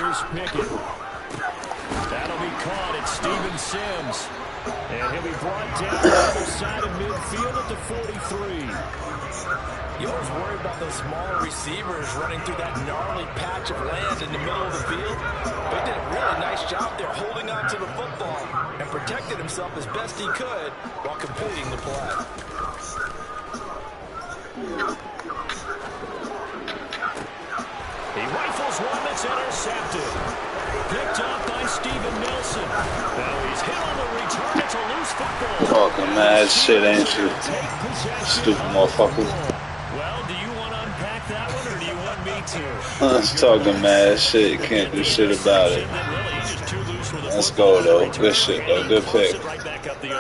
Here's Pickett. That'll be caught at Steven Sims. And he'll be brought down to the other side of midfield at the 43. You always worry about those smaller receivers running through that gnarly patch of land in the middle of the field. But he did a really nice job there holding on to the football and protected himself as best he could while completing the play. He rifles one that's intercepted. Picked up by Steven Nelson. Now he's hit on the return. It's a loose football. Talking mad shit, ain't you? Stupid motherfucker. Well, do you want to unpack that one, or do you want me to? I was talking mad shit. You can't do shit about it. Let's go, though. Good shit, though. Good pick.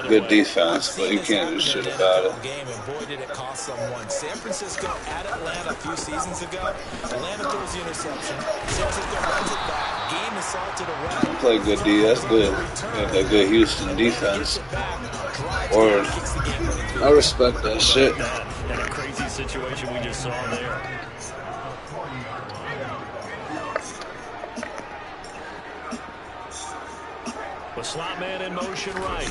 Good defense, but you can't do shit about it. Boy, did it cost someone. San Francisco at Atlanta a few seasons ago. Atlanta throws the interception. San Francisco runs it back. Game is salted around. Play good D. That's good. Got that good Houston defense. Word. I respect that shit. That a crazy situation we just saw there. The slot man in motion right.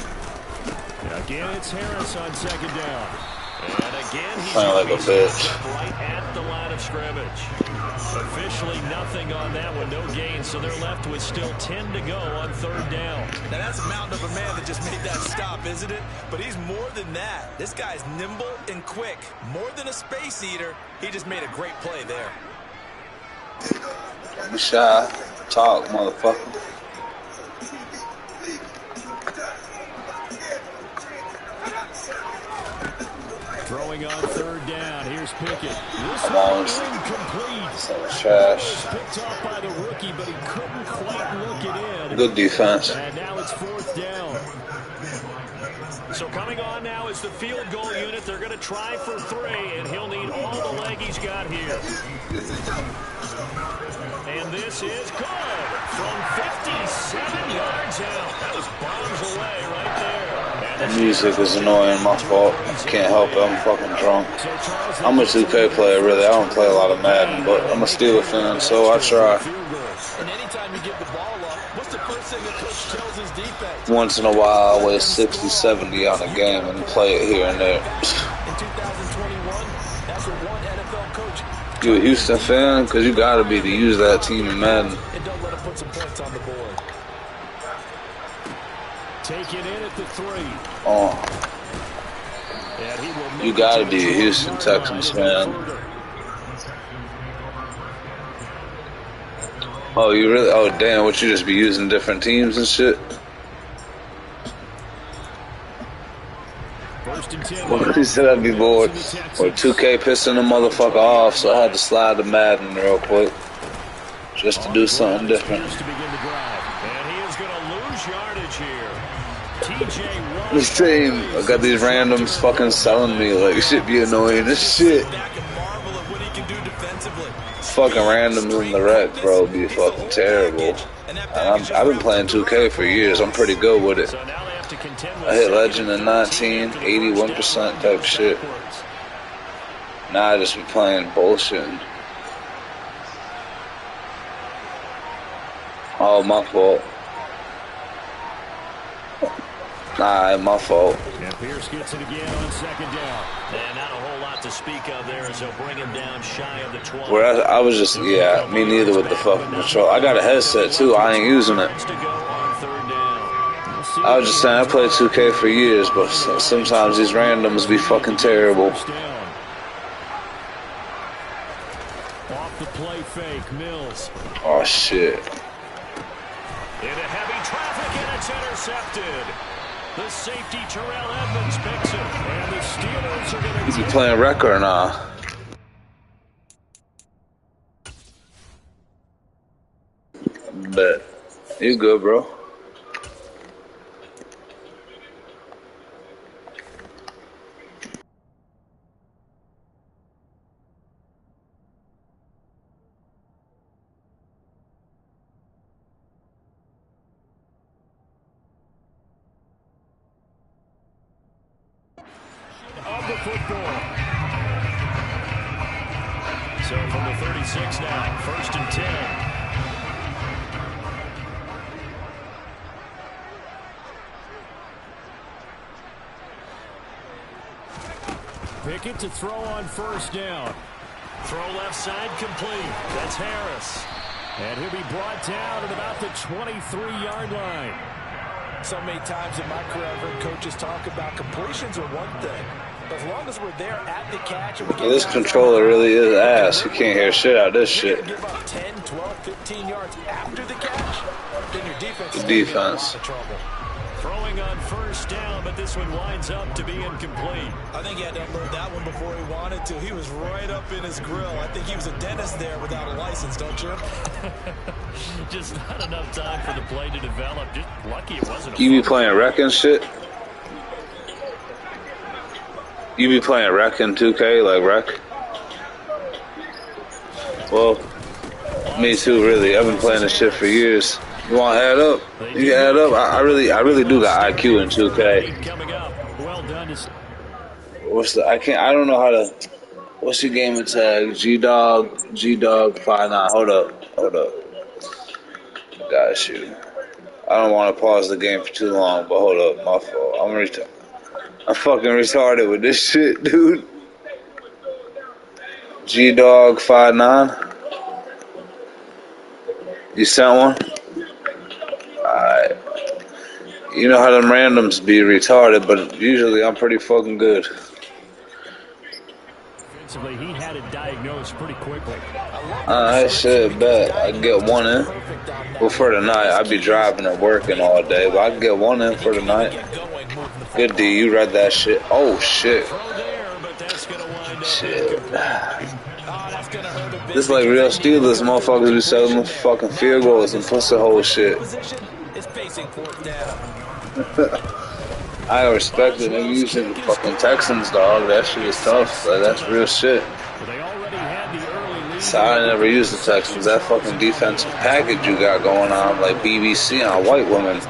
Again, it's Harris on second down. And again, he's playing like a bitch. Right at the line of scrimmage. Officially nothing on that one, no gain, so they're left with still 10 to go on third down. Now that's a mountain of a man that just made that stop, isn't it? But he's more than that. This guy's nimble and quick. More than a space eater, he just made a great play there. Don't be shy. Talk, motherfucker. Throwing on third down. Here's Pickett. This one incomplete. So trash. Picked up by the rookie, but he couldn't quite look it in. Good defense. And now it's fourth down. So coming on now is the field goal unit. They're going to try for 3, and he'll need all the leg he's got here. And this is good. From 57 yards out. That was bombs away right there. The music is annoying, my fault. Can't help it, I'm fucking drunk. I'm a 2K player, really. I don't play a lot of Madden, but I'm a Steelers fan, so I try. And anytime you give the ball up, what's the first thing the coach tells his defense? Once in a while, I weigh 60, 70 on a game and play it here and there. In 2021, that's what one NFL coach. You a Houston fan? Because you gotta be to use that team in Madden. And don't let him put some points on the board. Take it in at the 3. Oh. You gotta be a Houston Texans fan. Oh, you really? Oh, damn, what, you just be using different teams and shit? Well, he said I'd be bored. Or 2K pissing the motherfucker off, so I had to slide to Madden real quick. Just to do something different. This team, I got these randoms fucking selling me like shit be annoying as shit. Fucking randoms in the rec, bro, be fucking terrible. And I've been playing 2K for years. I'm pretty good with it. I hit Legend in 19, 81% type shit. Now I just be playing bullshit. Oh, my fault. Nah, my fault. And Pierce gets it again on second down. And not a whole lot to speak of there as they'll bring him down shy of the 20. Where I was just, yeah, me neither with the fucking control. I got a headset too, I ain't using it. I was just saying, I played 2K for years, but sometimes these randoms be fucking terrible. Off the play fake, Mills. Oh shit. Into heavy traffic and it's intercepted. The safety Terrell Edmonds picks it, and the Steelers are going to. You playing rec or nah? Bet. You good, bro? Of the football. So from the 36 now, 1st and 10. Pickett to throw on first down. Throw left side complete. That's Harris. And he'll be brought down at about the 23-yard line. So many times in my career, I've heard coaches talk about completions are one thing. But as long as we're there at the catch. And we this controller really is ass. You can't hear shit out of this shit. Give up 10, 12, 15 yards after the catch. Then your defense is defense. in a lot of trouble. Throwing on first down, but this one winds up to be incomplete. I think he had to unload that one before he wanted to. He was right up in his grill. I think he was a dentist there without a license, don't you? Just not enough time for the play to develop. Just lucky it wasn't. You be playing wreck and shit? You be playing wreck in 2K, like wreck? Well, me too, really. I've been playing this shit for years. You want to add up? You can add up. I really do got IQ in 2K. What's the? I don't know how to. What's your gaming tag? G-Dog 59. Hold up. Got you. I don't want to pause the game for too long, but hold up, my fault. I'm fucking retarded with this shit, dude. G-Dog 59. You sent one? Alright. You know how them randoms be retarded, but usually I'm pretty fucking good. He had it diagnosed pretty quickly. I should bet I can get one in. Well, for tonight, I'd be driving and working all day, but I can get one in for tonight. Good D, you read that shit. Oh, shit. Shit. This like real Steelers motherfuckers be selling them fucking field goals and pussy hole shit. I respect it. They're using fucking Texans, dog. That shit is tough. Like, that's real shit. So I never used the Texans. That fucking defensive package you got going on, like BBC on white women.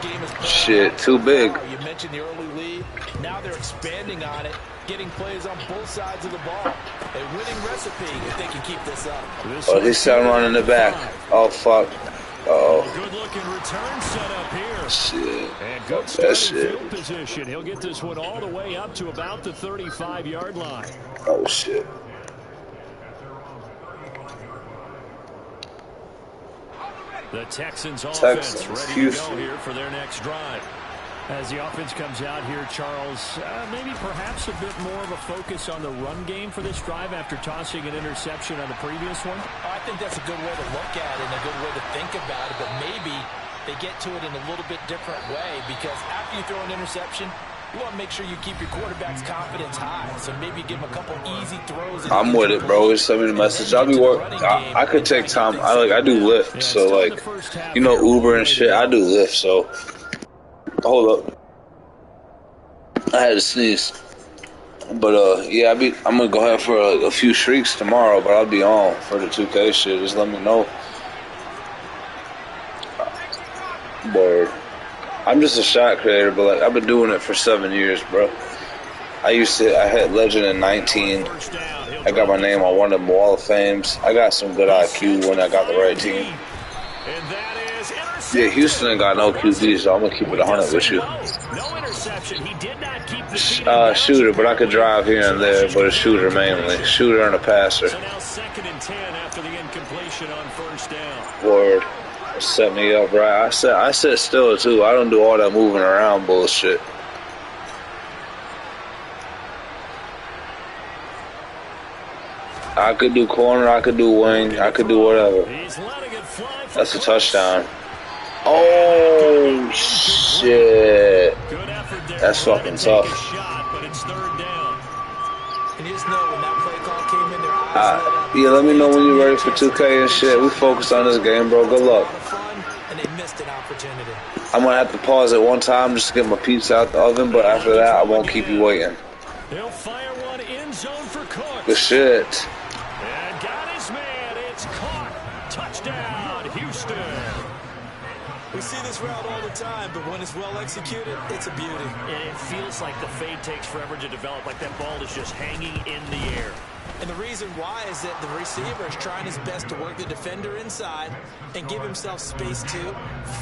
Shit, too big. You mentioned the early lead. Now they're expanding on it, getting plays on both sides of the ball. A winning recipe if they can keep this up. Oh, he's still running the back. Oh, fuck. Oh. Good looking return set up here. Shit. And good that shit. field position. He'll get this one all the way up to about the 35-yard line. Oh, shit. The Texans offense ready Houston. to go here for their next drive. As the offense comes out here, Charles, maybe perhaps a bit more of a focus on the run game for this drive after tossing an interception on the previous one? I think that's a good way to look at it and a good way to think about it, but maybe they get to it in a little bit different way because after you throw an interception, you want to make sure you keep your quarterback's confidence high. So maybe give him a couple easy throws. I'm with it, bro. Just send me the message. I'll be working. I could take time. I do Lyft, so like, you know, Uber and shit. I do Lyft, so hold up. I had to sneeze, but yeah, I'm gonna go ahead for a few shrieks tomorrow, but I'll be on for the 2K shit. Just let me know. Word. I'm just a shot creator, but like I've been doing it for 7 years, bro. I hit legend in 19. I got my name on one of the Wall of Fames. I got some good IQ when I got the right team. Yeah, Houston ain't got no QB, so I'm gonna keep it 100 with you. Shooter, but I could drive here and there, but a shooter mainly. Shooter and a passer. So now 2nd and 10 after the incompletion on first down. Word. Set me up right. I sit still too. I don't do all that moving around bullshit. I could do corner, I could do wing, I could do whatever. That's a touchdown. Oh shit. That's fucking tough. Yeah, let me know when you're ready for 2K and shit. We focus on this game, bro. Good luck. I'm gonna have to pause it one time just to get my pizza out the oven, but after that, I won't keep you waiting. He'll fire one in zone for Cook. Good shit. And got his man. It's caught. Touchdown, Houston. We see this route all the time, but when it's well executed, it's a beauty. And it feels like the fade takes forever to develop, like that ball is just hanging in the air. And the reason why is that the receiver is trying his best to work the defender inside and give himself space to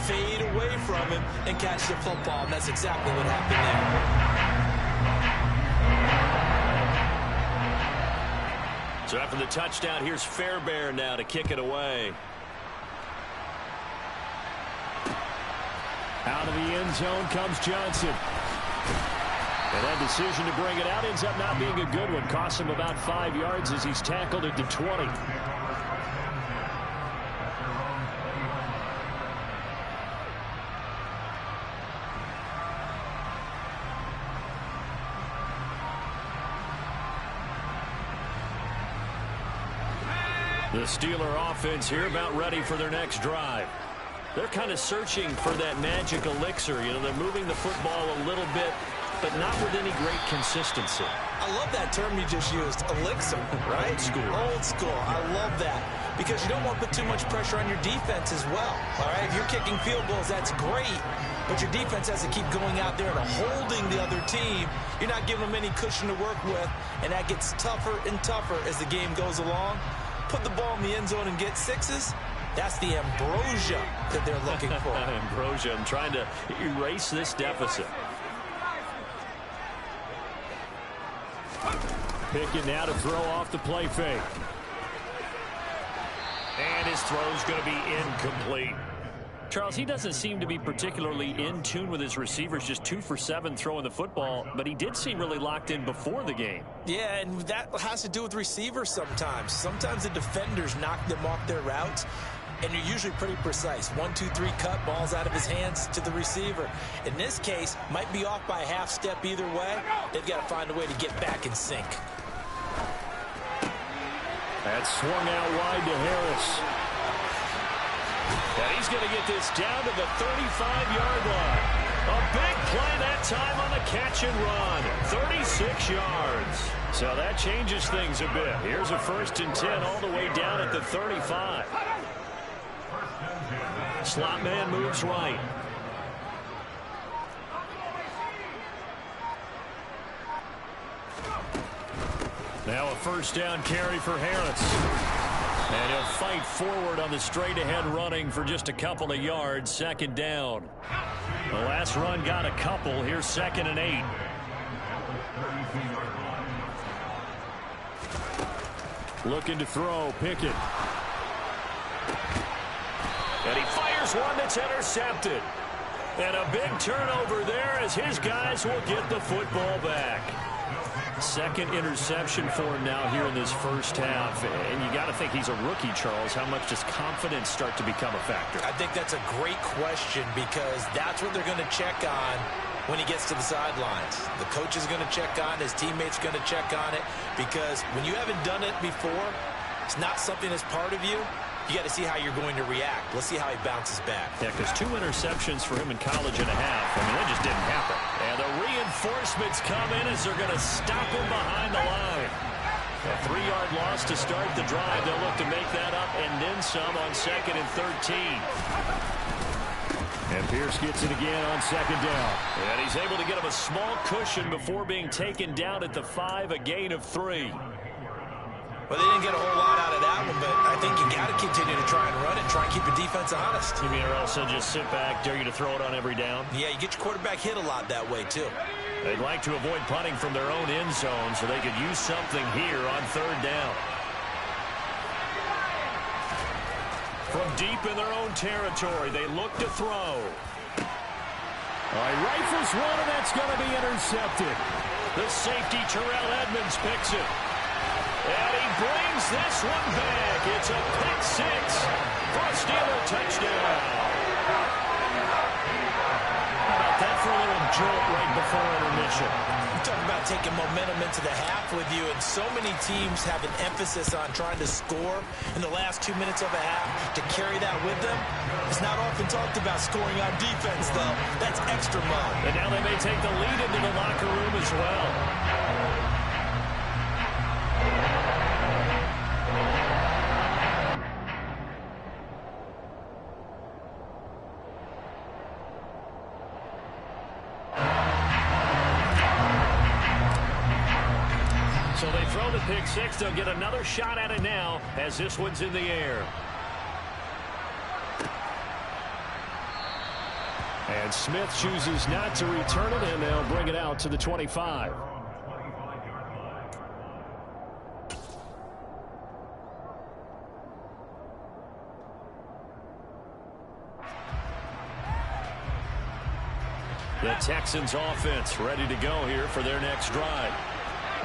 fade away from him and catch the football. And that's exactly what happened there. So after the touchdown, here's Fairbairn now to kick it away. Out of the end zone comes Johnson. And that decision to bring it out ends up not being a good one. Costs him about 5 yards as he's tackled at the 20. The Steeler offense here about ready for their next drive. They're kind of searching for that magic elixir. You know, they're moving the football a little bit, but not with any great consistency. I love that term you just used, elixir, right? Old school. Old school. I love that because you don't want to put too much pressure on your defense as well, all right? If you're kicking field goals, that's great, but your defense has to keep going out there and holding the other team. You're not giving them any cushion to work with, and that gets tougher and tougher as the game goes along. Put the ball in the end zone and get sixes. That's the ambrosia that they're looking for. Ambrosia, I'm trying to erase this deficit. Pickett now to throw off the play fake. And his throw's going to be incomplete. Charles, he doesn't seem to be particularly in tune with his receivers, just 2 for 7 throwing the football, but he did seem really locked in before the game. Yeah, and that has to do with receivers sometimes. Sometimes the defenders knock them off their routes, and you're usually pretty precise. 1, 2, 3 cut, balls out of his hands to the receiver. In this case, might be off by a half step either way. They've got to find a way to get back in sync. That's swung out wide to Harris. And he's going to get this down to the 35-yard line. A big play that time on the catch and run. 36 yards. So that changes things a bit. Here's a 1st and 10 all the way down at the 35. Slot man moves right. Now a 1st down carry for Harris. And he'll fight forward on the straight-ahead running for just a couple of yards. 2nd down. The last run got a couple. Here's 2nd and 8. Looking to throw. Pickett. And he fires one that's intercepted. And a big turnover there as his guys will get the football back. 2nd interception for him now here in this first half. And you got to think he's a rookie, Charles. How much does confidence start to become a factor? I think that's a great question because that's what they're going to check on when he gets to the sidelines. The coach is going to check on, his teammates going to check on it because when you haven't done it before, it's not something that's part of you. You got to see how you're going to react. Let's see how he bounces back. Yeah, because 2 interceptions for him in college and a half. I mean, that just didn't happen. And the reinforcements come in as they're going to stop him behind the line. A 3-yard loss to start the drive. They'll look to make that up and then some on 2nd and 13. And Pierce gets it again on 2nd down. And he's able to get him a small cushion before being taken down at the 5, a gain of 3. Well, they didn't get a whole lot out of that one, but I think you got to continue to try and run it, try and keep your defense honest. You mean or else they'll just sit back, dare you to throw it on every down? Yeah, you get your quarterback hit a lot that way, too. They'd like to avoid punting from their own end zone so they could use something here on 3rd down. From deep in their own territory, they look to throw. All right, rifles one, and that's going to be intercepted. The safety, Terrell Edmonds, picks it. And he brings this one back. It's a pick 6 for a Steeler touchdown. How about that for a little jolt right before intermission? You talk about taking momentum into the half with you, and so many teams have an emphasis on trying to score in the last 2 minutes of a half. To carry that with them, it's not often talked about scoring on defense, though. That's extra mode. And now they may take the lead into the locker room as well. So they throw the pick 6. They'll get another shot at it now as this one's in the air. And Smith chooses not to return it, and they'll bring it out to the 25. The Texans offense ready to go here for their next drive.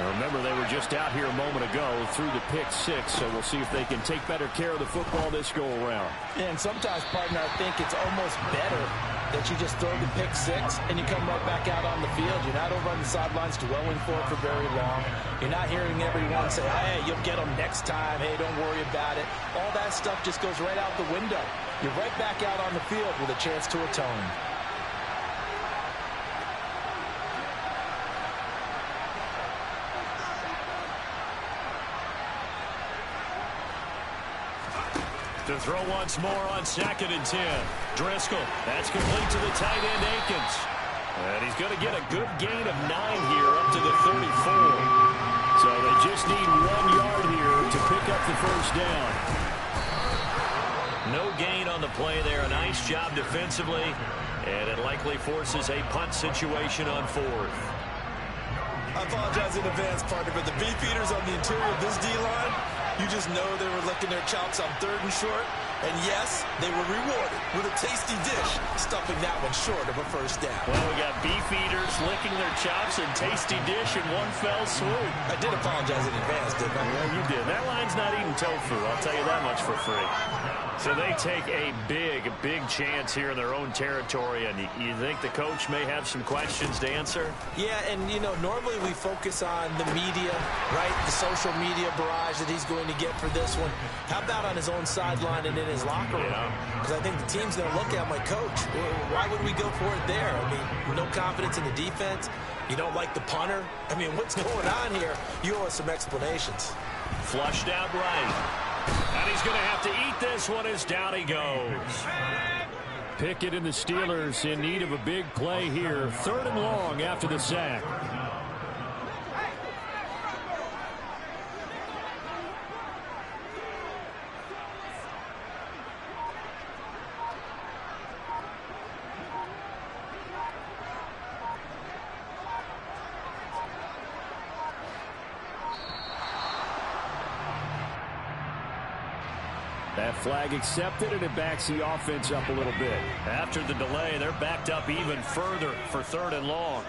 And remember, they were just out here a moment ago through the pick 6, so we'll see if they can take better care of the football this go-around. And sometimes, partner, I think it's almost better that you just throw the pick 6 and you come right back out on the field. You're not over on the sidelines dwelling for it for very long. You're not hearing everyone say, hey, you'll get them next time. Hey, don't worry about it. All that stuff just goes right out the window. You're right back out on the field with a chance to atone. To throw once more on 2nd and 10. Driscoll, that's complete to the tight end, Akins. And he's going to get a good gain of 9 here up to the 34. So they just need 1 yard here to pick up the first down. No gain on the play there. A nice job defensively. And it likely forces a punt situation on 4th. I apologize in advance, partner, but the beefeaters on the interior of this D-line, you just know they were licking their chops on 3rd and short. And yes, they were rewarded with a tasty dish, stuffing that one short of a first down. Well, we got beef eaters licking their chops and tasty dish in one fell swoop. I did apologize in advance, didn't I? Yeah, you did. That line's not eating tofu, I'll tell you that much for free. So they take a big chance here in their own territory, and you think the coach may have some questions to answer? Yeah, and, you know, normally we focus on the media, right? The social media barrage that he's going to get for this one. How about on his own sideline and in his locker room? Because I think the team's going to look at my coach. Why would we go for it there? I mean, no confidence in the defense. You don't like the punter. I mean, what's going on here? You owe us some explanations. Flushed out right. And he's going to have to eat this one as down he goes. Pickett and the Steelers in need of a big play here. 3rd and long after the sack. That flag accepted, and it backs the offense up a little bit. After the delay, they're backed up even further for 3rd and long.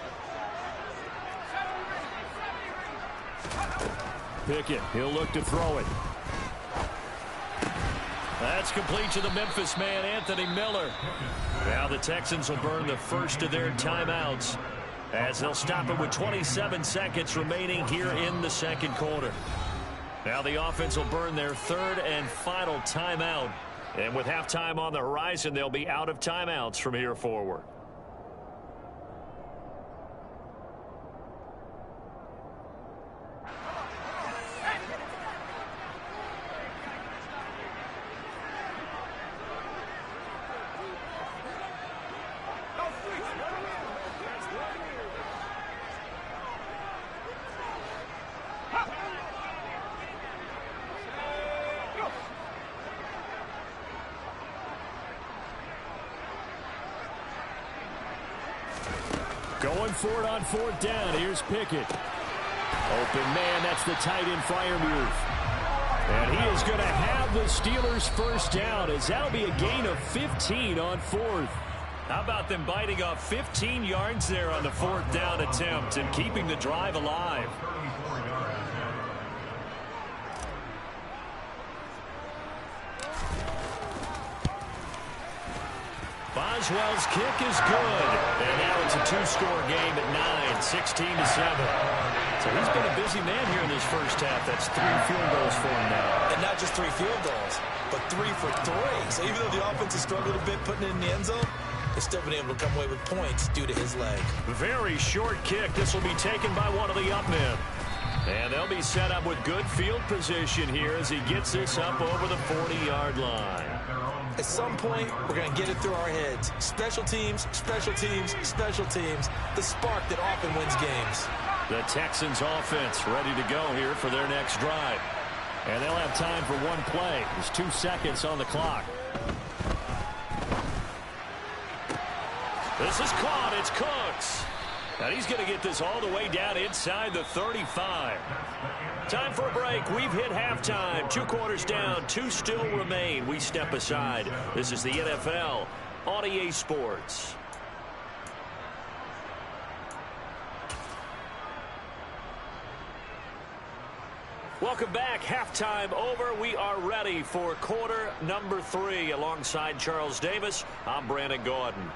Pickett, he'll look to throw it. That's complete to the Memphis man, Anthony Miller. Now the Texans will burn the first of their timeouts as they'll stop it with 27 seconds remaining here in the 2nd quarter. Now the offense will burn their 3rd and final timeout. And with halftime on the horizon, they'll be out of timeouts from here forward. Going for it on 4th down. Here's Pickett. Open man, that's the tight end Freiermuth. And he is going to have the Steelers first down, as that'll be a gain of 15 on 4th. How about them biting off 15 yards there on the 4th down attempt and keeping the drive alive? Boswell's kick is good. And now it's a 2-score game at 9, 16-7. So he's been a busy man here in this first half. That's 3 field goals for him now. And not just 3 field goals, but 3 for 3. So even though the offense has struggled a bit putting it in the end zone, they've still been able to come away with points due to his leg. Very short kick. This will be taken by one of the up men. And they'll be set up with good field position here as he gets this up over the 40-yard line. At some point, we're going to get it through our heads. Special teams, special teams, special teams. The spark that often wins games. The Texans offense ready to go here for their next drive. And they'll have time for one play. There's 2 seconds on the clock. This is caught. It's Cooks. And he's going to get this all the way down inside the 35. Time for a break. We've hit halftime. 2 quarters down. 2 still remain. We step aside. This is the NFL on EA Sports. Welcome back. Halftime over. We are ready for quarter number 3. Alongside Charles Davis, I'm Brandon Gordon.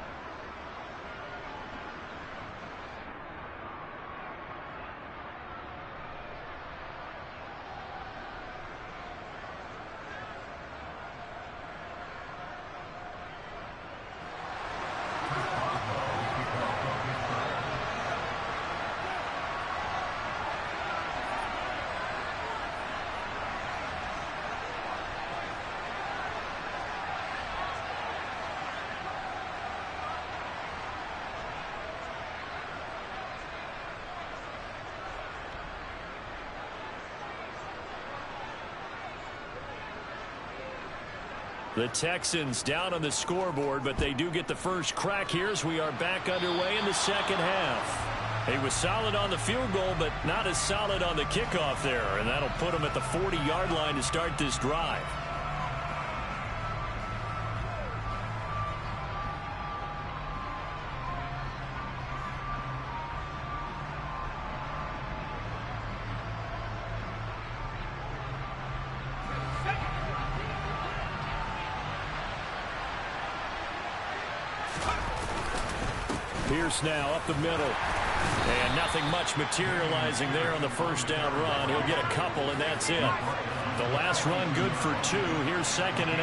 The Texans down on the scoreboard, but they do get the first crack here as we are back underway in the second half. He was solid on the field goal, but not as solid on the kickoff there, and that'll put him at the 40-yard line to start this drive. Pierce now up the middle. And nothing much materializing there on the first down run. He'll get a couple, and that's it. The last run good for 2. Here's 2nd and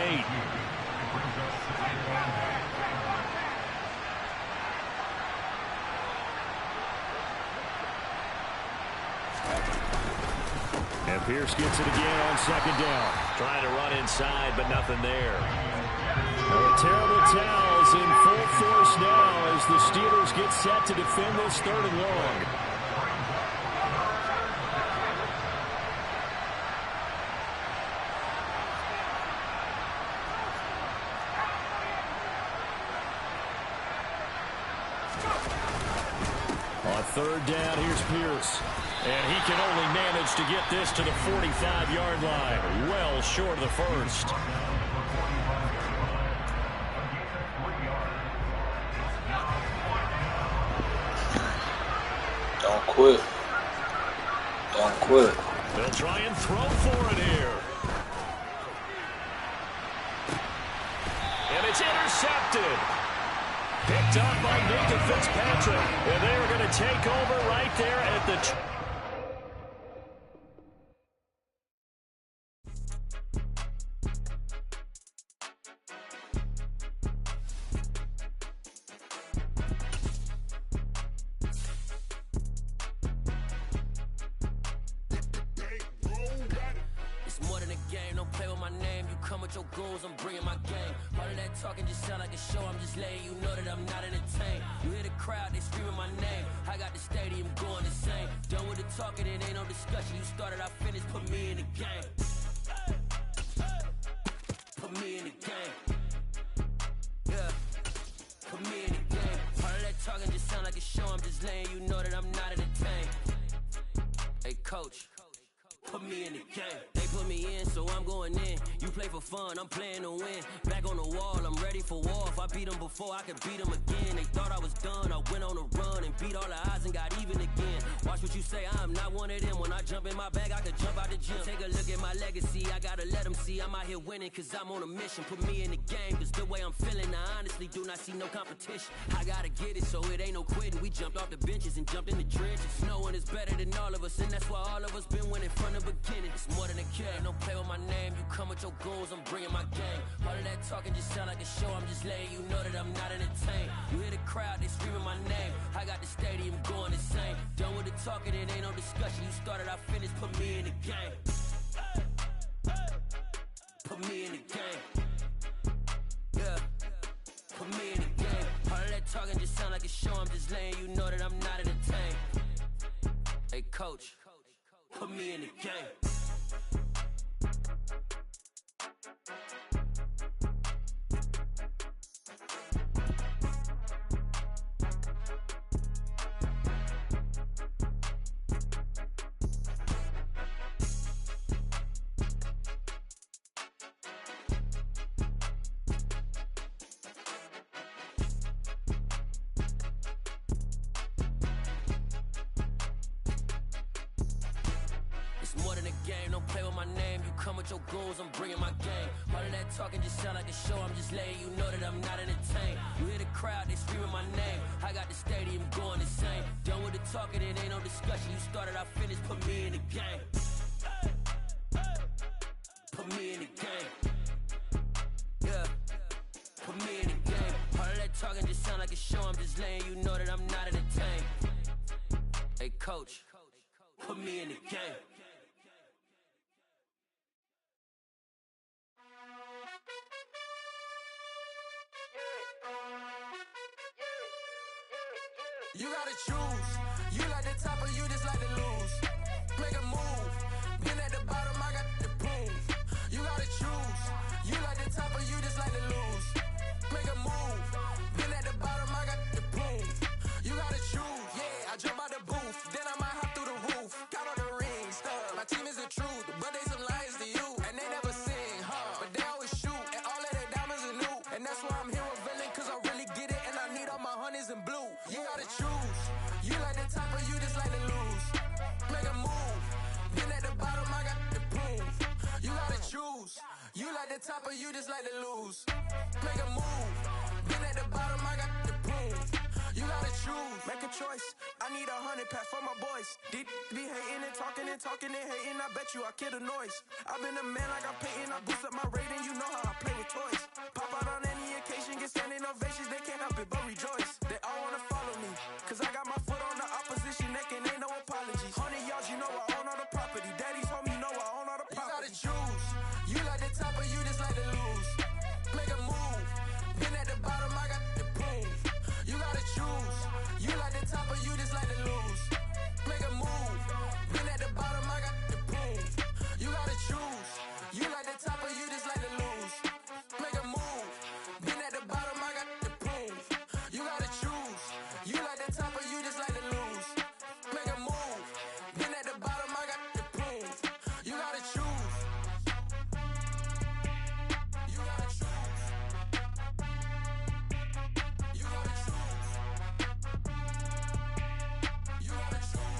8. And Pierce gets it again on 2nd down. Trying to run inside, but nothing there. A terrible towels in full force now as the Steelers get set to defend this 3rd and long. On 3rd down, here's Pierce. And he can only manage to get this to the 45-yard line. Well short of the first. Don't quit. Don't quit. They'll try and throw for it here. And it's intercepted. Picked up by Nathan Fitzpatrick. And they are going to take over right there at the... Your goals, I'm bringing my game. All of that talking just sound like a show. I'm just letting you know that I'm not entertained. You hear the crowd, they screaming my name. I got the stadium going insane. Done with the talking, it ain't no discussion. You started, I finished, put me in the game. Put me in the game. Yeah. Put me in the game. All of that talking just sound like a show. I'm just letting you know that I'm not entertained. Hey, coach. Put me in the game. They put me in, so I'm going in. You play for fun, I'm playing to win. Back on the wall, I'm ready for war. If I beat them before, I could beat them again. They thought I was done, I went on a run and beat all the odds and got even again. Watch what you say, I'm not one of them. When I jump in my bag, I could jump out the gym. Take a look at my legacy, I gotta let them see I'm out here winning, cause I'm on a mission. Put me in the game, cause the way I'm feeling, I honestly do not see no competition. I gotta get it, so it ain't no quitting. We jumped off the benches and jumped in the trenches. No one is better than all of us, and that's why all of us been winning from the beginning. It's more than a game, don't play with my name. You come with your goals, I'm bringing my game. All of that talking just sound like a show. I'm just letting you know that I'm not entertained. You hear the crowd, they screaming my name. I got the stadium going insane. Done with the talking, it ain't no discussion. You started, I finished, put me in the game. Put me in the game. Yeah. Put me in the game. All of that talking just sound like a show. I'm just letting you know that I'm not entertained. Hey, coach. Put me in the game. More than a game. Don't play with my name. You come with your goons, I'm bringing my game. All of that talking just sound like a show. I'm just letting you know that I'm not entertained. You hear the crowd, they screaming my name. I got the stadium going insane. Done with the talking, it ain't no discussion. You started, I finished. Put me in the game. Put me in the game. Yeah. Put me in the game. All of that talking just sound like a show. I'm just letting you know that I'm not entertained. Hey, coach, put me in the game. You gotta choose. You like the top or you just like to lose. Make a move. Been at the bottom, I got the proof. You gotta choose. You like the top or you just like to lose. Make a move. Been at the bottom, I got the proof. You gotta choose. Yeah, I jump out the booth. Then I might hop through the roof. Count on the rings. My team is the truth, but they some liars to you. And they never sing, but they always shoot. And all of their diamonds are new. And that's why I'm here villain, cause I really get it. And I need all my honeys in blue. You gotta choose. You like the top or you just like to lose. Make a move. Been at the bottom, I got the proof. You gotta choose. You like the top or you just like to lose. Make a move. Been at the bottom, I got the proof. You gotta choose. Make a choice. I need 100 pack for my boys. Deep be hating and talking and talking and hating. I bet you I kill the noise. I've been a man like I'm Peyton. I boost up my rating. You know how I play with toys. Pop out on any occasion, get standing ovations. They can't help it but rejoice. They all wanna follow me, cause I got my foot on the opposition neck and ain't no apologies. 100 yards, you know I own all the property. Daddy's home, you know I own all the property. You gotta choose. You like the top or you just like to lose. Make a move. Been at the bottom, I got the proof. You gotta choose. You like the top or you just like to lose. Make a move. Been at the bottom, I got the proof. You gotta choose. You like the top or you just like to lose. Make a move. Been at the bottom, I got the proof. You gotta choose. You like the top or you just like to lose. Make a move. Been at the bottom, I got the proof. You gotta choose. You gotta choose. You gotta choose. You gotta choose.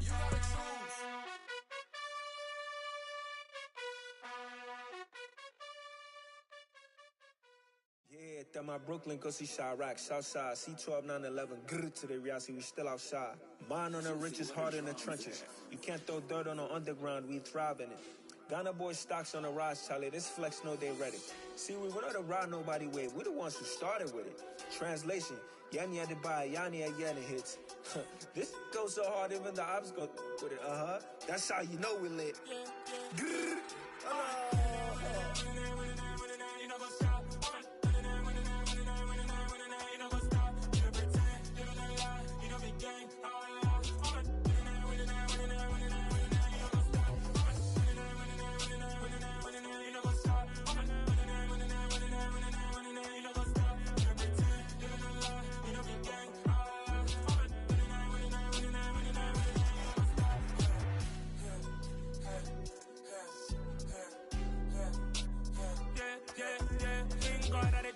You gotta choose. Yeah, that my Brooklyn, cause he shot rock, Southside, C12, 911, grrr to the reality, we still outside. Mine on the richest, heart in the trenches. You can't throw dirt on the underground, we thrive in it. Ghana boys stocks on the rise, Charlie, this flex know they ready. See, we were not to ride nobody with, we the ones who started with it. Translation, Yanni had to buy, Yanni had getting hits. This goes so hard, even the ops go with it, That's how you know we lit. Grrr,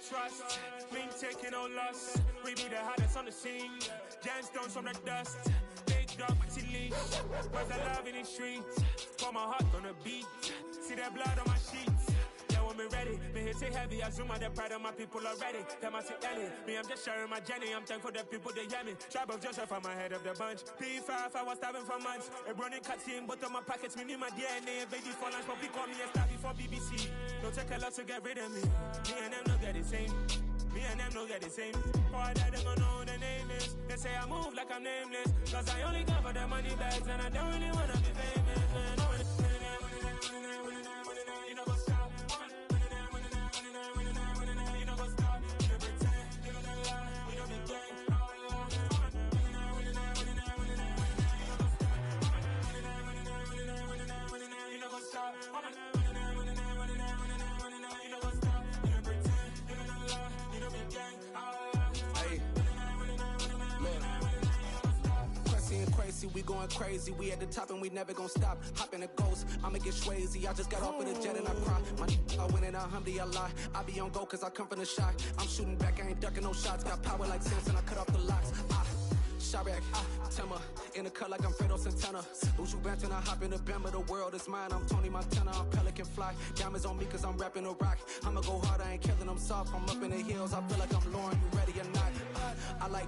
trust, mean taking no loss. We be the hardest on the scene. Gemstones from the dust. Big dog with your leash. Where's the love in the streets? Pour my heart on the beat. See that blood on my sheets. Yeah, when me ready, me hit it heavy. I zoom out the pride of my people already. Them I say Ellie, me I'm just sharing my journey. I'm thankful that people they hear me. Tribe of Joseph, I'm ahead of the bunch. P5, I was starving for months. A running cut in, but on my pockets, me need my DNA. Baby for lunch, but we call me a star before BBC. Don't take a lot to get rid of me. Me and them no get the same. Me and them no get the same. Boy, that them don't know who the name is. They say I move like I'm nameless. Cause I only come for the money bags and I don't really wanna be famous, man. You know what's up? You know what's up? You pretend, you don't lie, you don't be gay. You know what's up? We going crazy, we at the top and we never gon' stop. Hop in a ghost, I'ma get swayzy. I just got off of the jet and I cry. My I win in a Humvee, I lie. I be on go cause I come from the shot. I'm shooting back, I ain't ducking no shots. Got power like Samson, I cut off the locks. Chirac, Timmer, in the cut like I'm Fredo Santana. Uju Banton, I hop in the Bama, the world is mine. I'm Tony Montana, I'm Pelican Fly. Diamonds on me cause I'm rapping a rock. I'ma go hard, I ain't killing them soft. I'm up in the hills, I feel like I'm Lauren, you ready or not? I like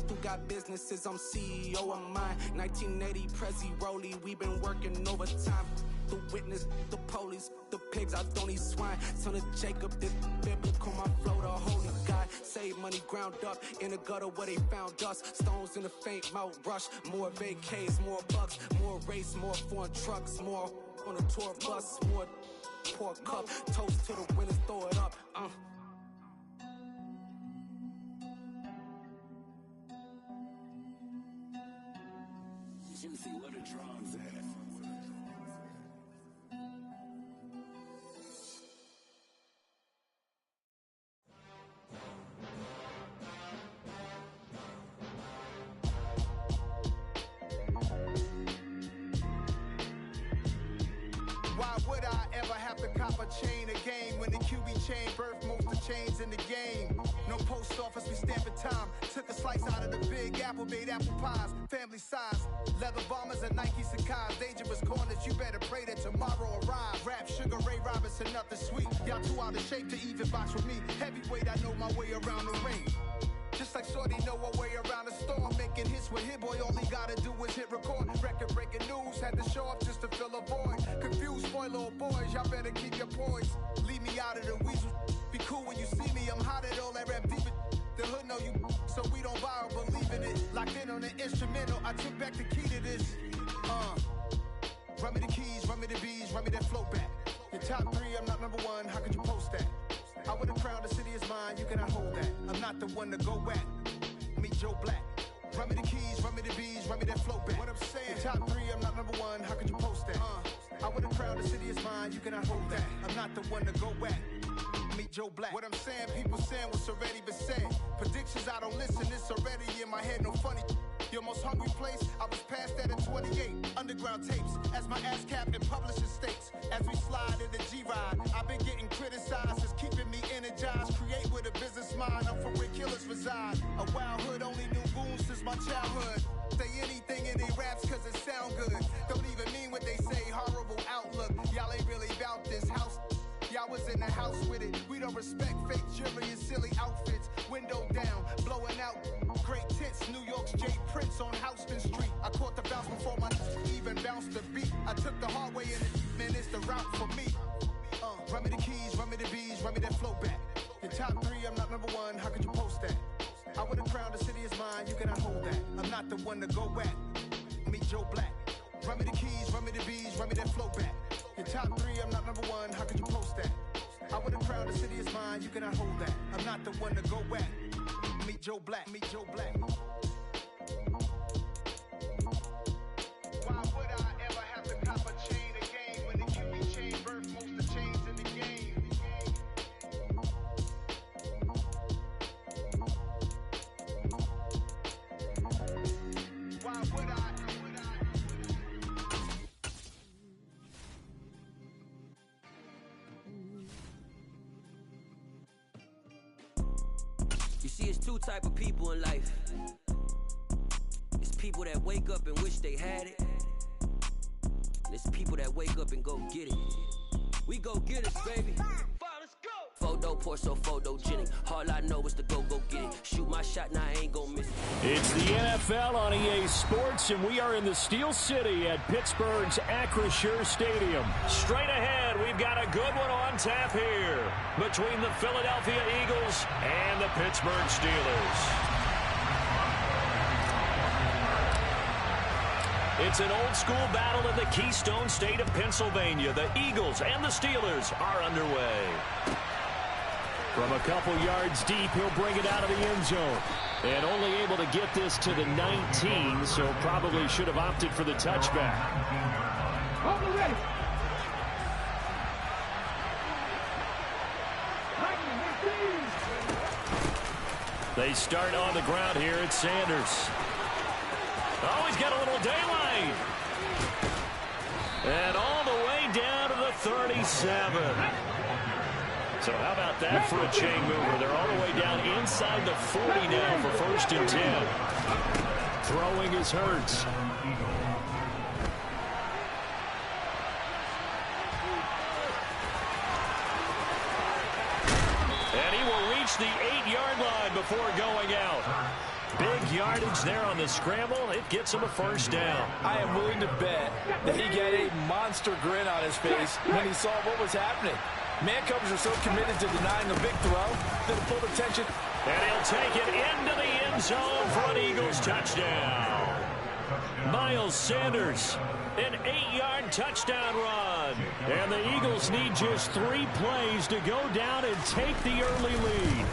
who got businesses, I'm CEO of mine. 1980, Prezi Rolly, we been working overtime. The witness, the police, the pigs, I don't eat swine. Son of Jacob, this biblical, my flow, the holy God. Save money ground up in the gutter where they found us. Stones in the faint mouth rush. More vacays, more bucks, more race, more foreign trucks, more on a tour bus, more pour cup. Toast to the winners, throw it up. Juicy, where the drums at? Why would I ever have to cop a chain again when the QB chain birthed most of chains in the game? No post office, we stamping time. Took a slice out of the big apple, made apple pies, family size. Leather bombers and Nike Sacai's. Dangerous corners, you better pray that tomorrow arrives. Rap, Sugar Ray Robinson, nothing sweet. Y'all too out of shape to even box with me. Heavyweight, I know my way around the ring. Just like Shorty know her way around the storm. Making hits with Hit Boy, all he gotta do is hit record. Record breaking news, had to show up just to fill a void. Confused, spoil little boys, y'all better keep your poise. Leave me out of the weasel. Be cool when you see me, I'm hot at all that rap deep. The hood know you, so we don't borrow, believe in it. Locked in on the instrumental, I took back the key to this. Run me the keys, run me the bees, run me that flow back. Your top three, I'm not number one, how could you post that? I would've crowned the city is mine, you cannot hold that. I'm not the one to go back. Meet Joe Black. Run me the keys, run me the bees, run me that flow back. What I'm saying, your top three, I'm not number one, how could you post that? I would've crowned the city is mine, you cannot hold that. I'm not the one to go back. Meet Joe Black. What I'm saying, people saying what's already been said. Predictions, I don't listen, it's already in my head, no funny. Your most hungry place, I was past that at 28. Underground tapes, as my ass cap in publishing states. As we slide in the G-Ride, I've been getting criticized, it's keeping me energized. Create with a business mind, I'm from where killers reside. A wild hood, only knew goons since my childhood. Say anything in their raps cause it sound good. Don't even mean what they say, horrible outlook. Y'all ain't really about this house. Y'all was in the house with it. We don't respect fake jewelry and silly outfits. Window down, blowing out. Great tits, New York's J. Prince on Houston Street. I caught the bounce before my even bounced the beat. I took the hard way in it, man, it's the route for me. Run me the keys, run me the bees, run me that flow back. Your top three, I'm not number one, how could you post that? I would've crowned the city is mine, you cannot hold that. I'm not the one to go back. Meet Joe Black. Run me the keys, run me the bees, run me that flow back. Your top three, I'm not number one, how could you post that? I would've crowned the city is mine, you cannot hold that. I'm not the one to go back. Meet Joe Black, meet Joe Black. Why would I ever have to cop a chain again when the QB chain birthed most of chains in the game? Why would I? You see, it's two type of people in life. It's people that wake up and wish they had it. And it's people that wake up and go get it. We go get it, baby. Photo, Porso, photogenic. All I know is to go get it. Shoot my shot, now I ain't gon' miss it. It's the NFL on EA Sports, and we are in the Steel City at Pittsburgh's Acrisure Stadium. Straight ahead, we've got a good one on tap here between the Philadelphia Eagles and the Pittsburgh Steelers. It's an old-school battle in the Keystone State of Pennsylvania. The Eagles and the Steelers are underway. From a couple yards deep, he'll bring it out of the end zone. And only able to get this to the 19, so probably should have opted for the touchback. Ready. They start on the ground here at Sanders. Oh, he's got a little daylight. And all the way down to the 37. So how about that for a chain mover? They're all the way down inside the 40 now for 1st and 10. Throwing is Hurts. And he will reach the 8-yard line before going out. Big yardage there on the scramble. It gets him a first down. I am willing to bet that he got a monster grin on his face when he saw what was happening. Man covers are so committed to denying a big throw that it pulled attention. And he'll take it into the end zone for an Eagles touchdown. Miles Sanders, an 8-yard touchdown run. And the Eagles need just 3 plays to go down and take the early lead.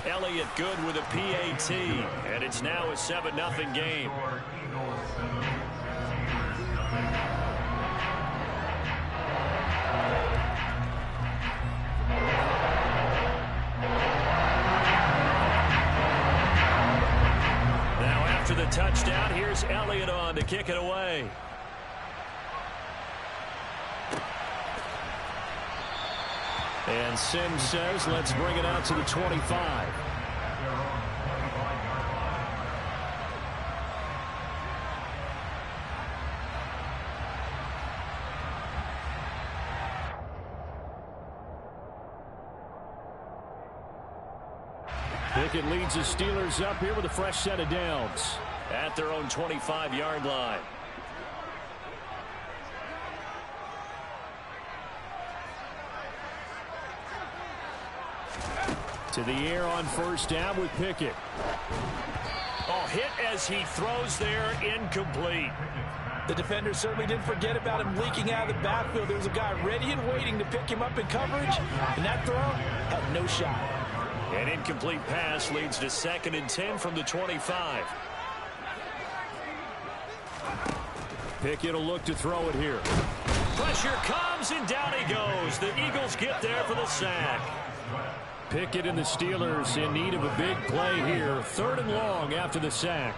Elliott good with a PAT, and it's now a 7-0 game. Now after the touchdown, here's Elliott on to kick it away. And Sims says, let's bring it out to the 25. Pickett leads the Steelers up here with a fresh set of downs at their own 25-yard line. To the air on first down with Pickett. Oh, hit as he throws there, incomplete. The defender certainly didn't forget about him leaking out of the backfield. There was a guy ready and waiting to pick him up in coverage, and that throw had no shot. An incomplete pass leads to 2nd and 10 from the 25. Pickett will look to throw it here. Pressure comes, and down he goes. The Eagles get there for the sack. Pickett and the Steelers in need of a big play here. 3rd and long after the sack.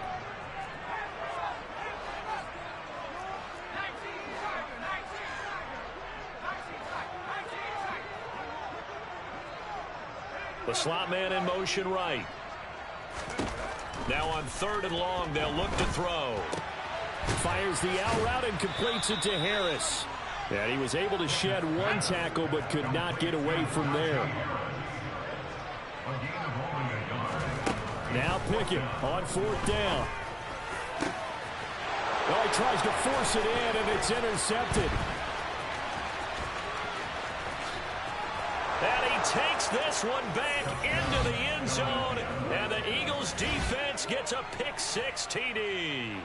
The slot man in motion right. Now on 3rd and long, they'll look to throw. Fires the out route and completes it to Harris. And he was able to shed 1 tackle but could not get away from there. Now Pickett on 4th down. Oh, he tries to force it in, and it's intercepted. And he takes this one back into the end zone, and the Eagles defense gets a pick-6 TD.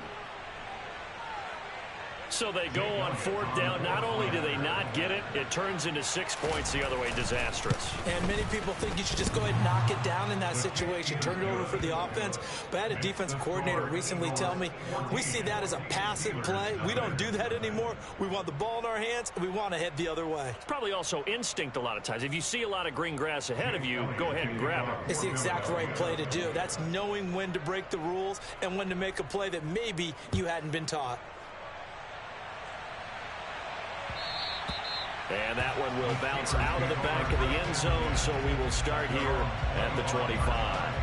So they go on 4th down. Not only do they not get it, it turns into 6 points the other way. Disastrous. And many people think you should just go ahead and knock it down in that situation. Turn it over for the offense. But I had a defensive coordinator recently tell me, we see that as a passive play. We don't do that anymore. We want the ball in our hands, and we want to head the other way. It's probably also instinct a lot of times. If you see a lot of green grass ahead of you, go ahead and grab it. It's the exact right play to do. That's knowing when to break the rules and when to make a play that maybe you hadn't been taught. And that one will bounce out of the back of the end zone, so we will start here at the 25.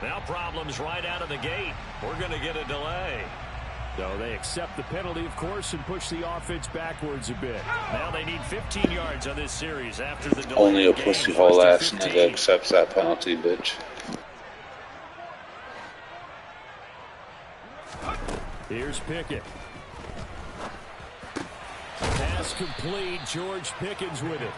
Now problems right out of the gate. We're going to get a delay. So they accept the penalty, of course, and push the offense backwards a bit. Now they need 15 yards on this series after the delay. Only a pussy hole ass nigga accepts that penalty, bitch. Here's Pickett. Pass complete. George Pickens with it.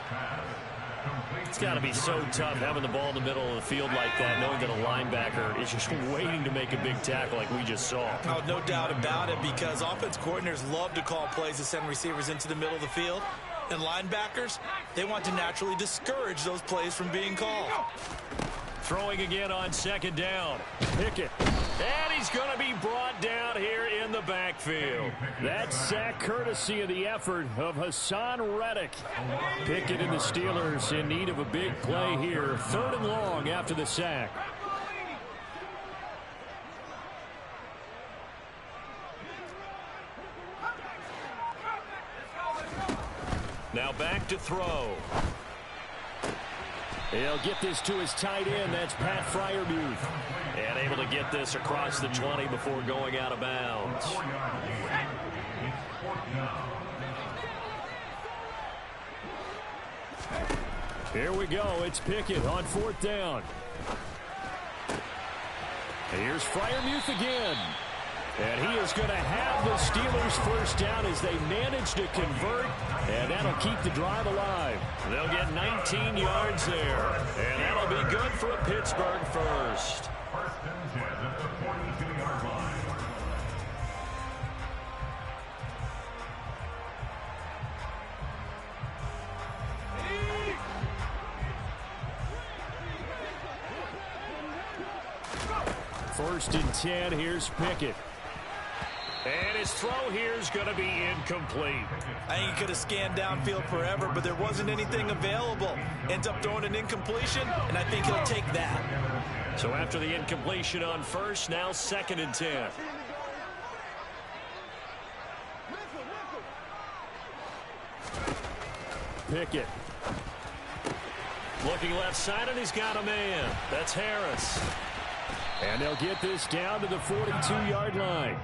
It's got to be so tough having the ball in the middle of the field like that, knowing that a linebacker is just waiting to make a big tackle like we just saw. Oh, no doubt about it, because offense coordinators love to call plays to send receivers into the middle of the field. And linebackers, they want to naturally discourage those plays from being called. Throwing again on second down. Pickett. And he's going to be brought down here in the backfield. That sack courtesy of the effort of Hassan Reddick. Pickett and the Steelers in need of a big play here. 3rd and long after the sack. Now back to throw. He'll get this to his tight end. That's Pat Freiermuth. And able to get this across the 20 before going out of bounds. Here we go. It's Pickett on 4th down. Here's Freiermuth again. And he is going to have the Steelers first down as they manage to convert. And that'll keep the drive alive. They'll get 19 yards there. And that'll be good for a Pittsburgh first. First and 10, here's Pickett. And his throw here is going to be incomplete. I think he could have scanned downfield forever, but there wasn't anything available. Ends up throwing an incompletion, and I think he'll take that. So after the incompletion on first, now 2nd and 10. Pickett. Looking left side, and he's got a man. That's Harris. And they'll get this down to the 42-yard line.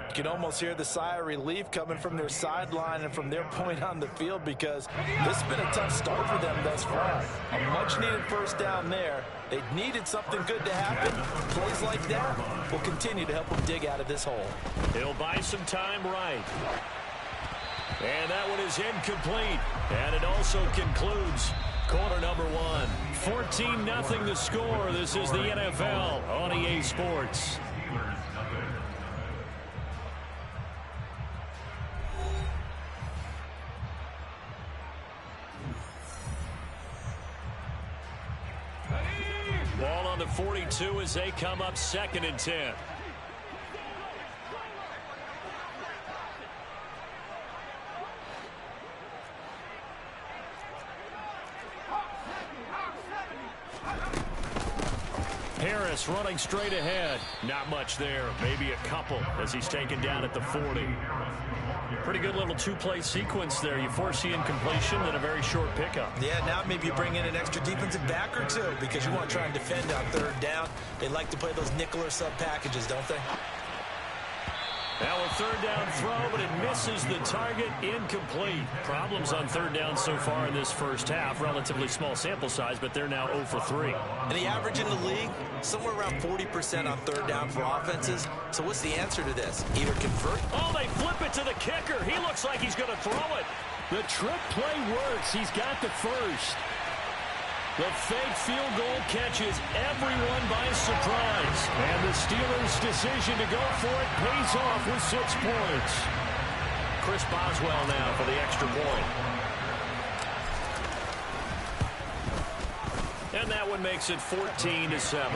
You can almost hear the sigh of relief coming from their sideline and from their point on the field, because this has been a tough start for them thus far. A much-needed first down there. They needed something good to happen. Plays like that will continue to help them dig out of this hole. He'll buy some time right. And that one is incomplete. And it also concludes quarter number 1. 14-0 the score. This is the NFL on EA Sports. Ball on the 42 as they come up 2nd and 10. Harris running straight ahead. Not much there. Maybe a couple as he's taken down at the 40. Pretty good little two-play sequence there. You force the incompletion, then a very short pickup. Yeah, now maybe you bring in an extra defensive back or two, because you want to try and defend on 3rd down. They like to play those nickel or sub packages, don't they? Now a 3rd down throw, but it misses the target. Incomplete. Problems on 3rd down so far in this first half. Relatively small sample size, but they're now 0 for 3. And the average in the league, somewhere around 40% on 3rd down for offenses. So what's the answer to this? Either convert. Oh, they flip it to the kicker. He looks like he's going to throw it. The trick play works. He's got the first. The fake field goal catches everyone by surprise. And the Steelers' decision to go for it pays off with 6 points. Chris Boswell now for the extra point. And that one makes it 14-7.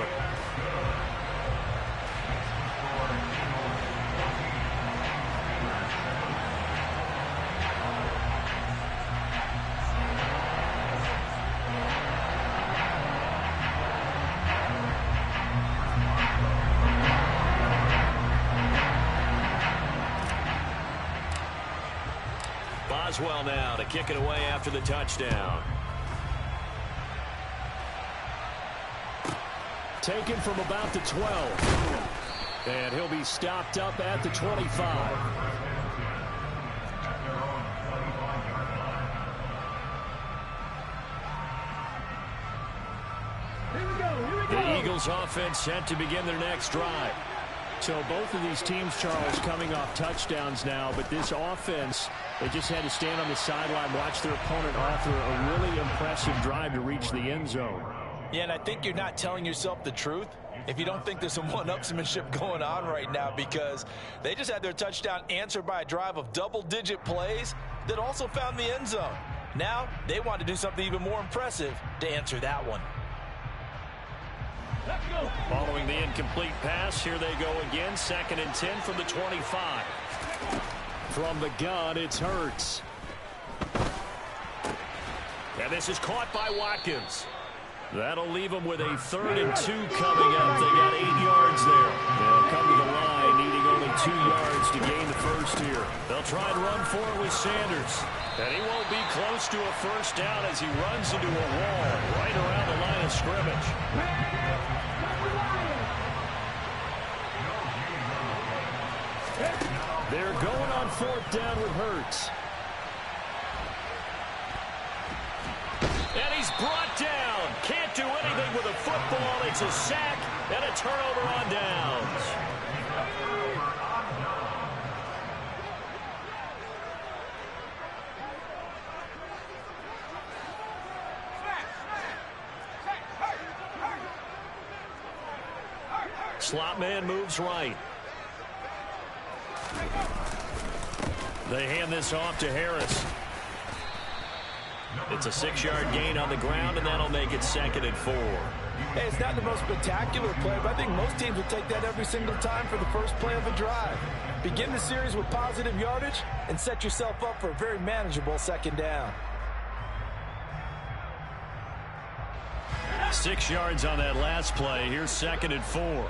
Boswell now to kick it away after the touchdown. Taken from about the 12. And he'll be stopped up at the 25. The Eagles offense set to begin their next drive. So both of these teams, Charles, coming off touchdowns now, but this offense, they just had to stand on the sideline, watch their opponent offer a really impressive drive to reach the end zone. Yeah, and I think you're not telling yourself the truth if you don't think there's some one-upsmanship going on right now, because they just had their touchdown answered by a drive of double-digit plays that also found the end zone. Now they want to do something even more impressive to answer that one. Following the incomplete pass, here they go again. 2nd and 10 from the 25. From the gun, it's Hurts. And this is caught by Watkins. That'll leave them with a 3rd and 2 coming up. They got 8 yards there. They'll come to the line, needing only 2 yards to gain the first here. They'll try and run for it with Sanders. And he won't be close to a first down as he runs into a wall right around the line of scrimmage. They're going on 4th down with Hurts. And he's brought down. Can't do anything with a football. It's a sack and a turnover on downs. Slot man moves right. They hand this off to Harris. It's a 6-yard gain on the ground, and that'll make it 2nd and 4. Hey, it's not the most spectacular play, but I think most teams would take that every single time for the first play of a drive. Begin the series with positive yardage and set yourself up for a very manageable 2nd down. 6 yards on that last play. Here's 2nd and 4.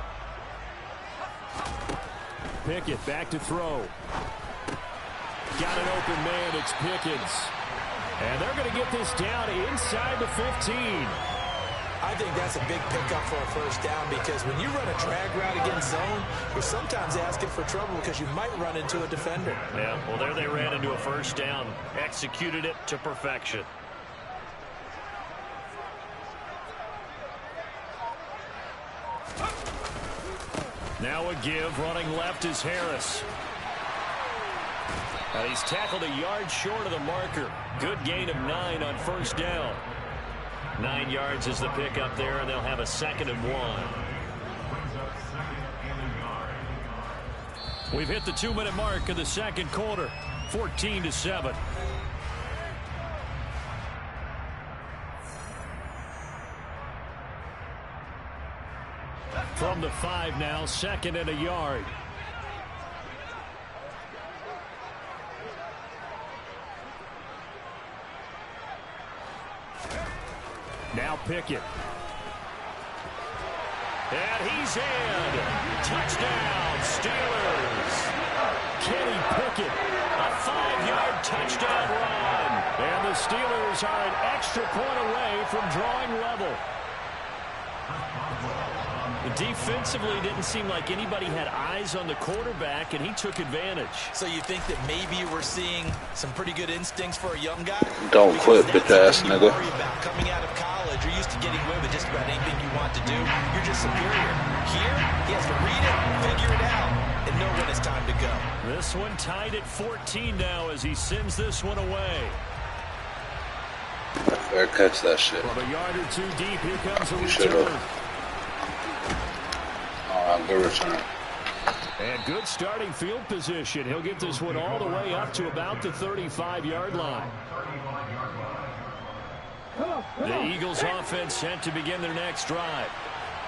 Pickett back to throw. Got an open man. It's Pickens. And they're going to get this down inside the 15. I think that's a big pickup for a first down, because when you run a drag route against zone, you're sometimes asking for trouble because you might run into a defender. Yeah, well, there they ran into a first down. Executed it to perfection. Now a give. Running left is Harris. And he's tackled a yard short of the marker. Good gain of 9 on first down. 9 yards is the pickup there, and they'll have a 2nd and 1. We've hit the 2-minute mark of the second quarter. 14-7. From the 5 now, 2nd and a yard. Now Pickett. And he's in. Touchdown, Steelers. Kenny Pickett, a 5-yard touchdown run. And the Steelers are an extra point away from drawing level. Defensively, didn't seem like anybody had eyes on the quarterback, and he took advantage. So you think that maybe we're seeing some pretty good instincts for a young guy? Don't quit, bitch-ass nigga. Coming out of college, you're used to getting away with just about anything you want to do. You're just superior. Here, he has to read it, figure it out, and know when it's time to go. This one tied at 14 now as he sends this one away. Fair catch that shit. From a yard or 2 deep, here comes a return. Good return. And good starting field position. He'll get this one all the way up to about the 35-yard line. The Eagles offense set to begin their next drive.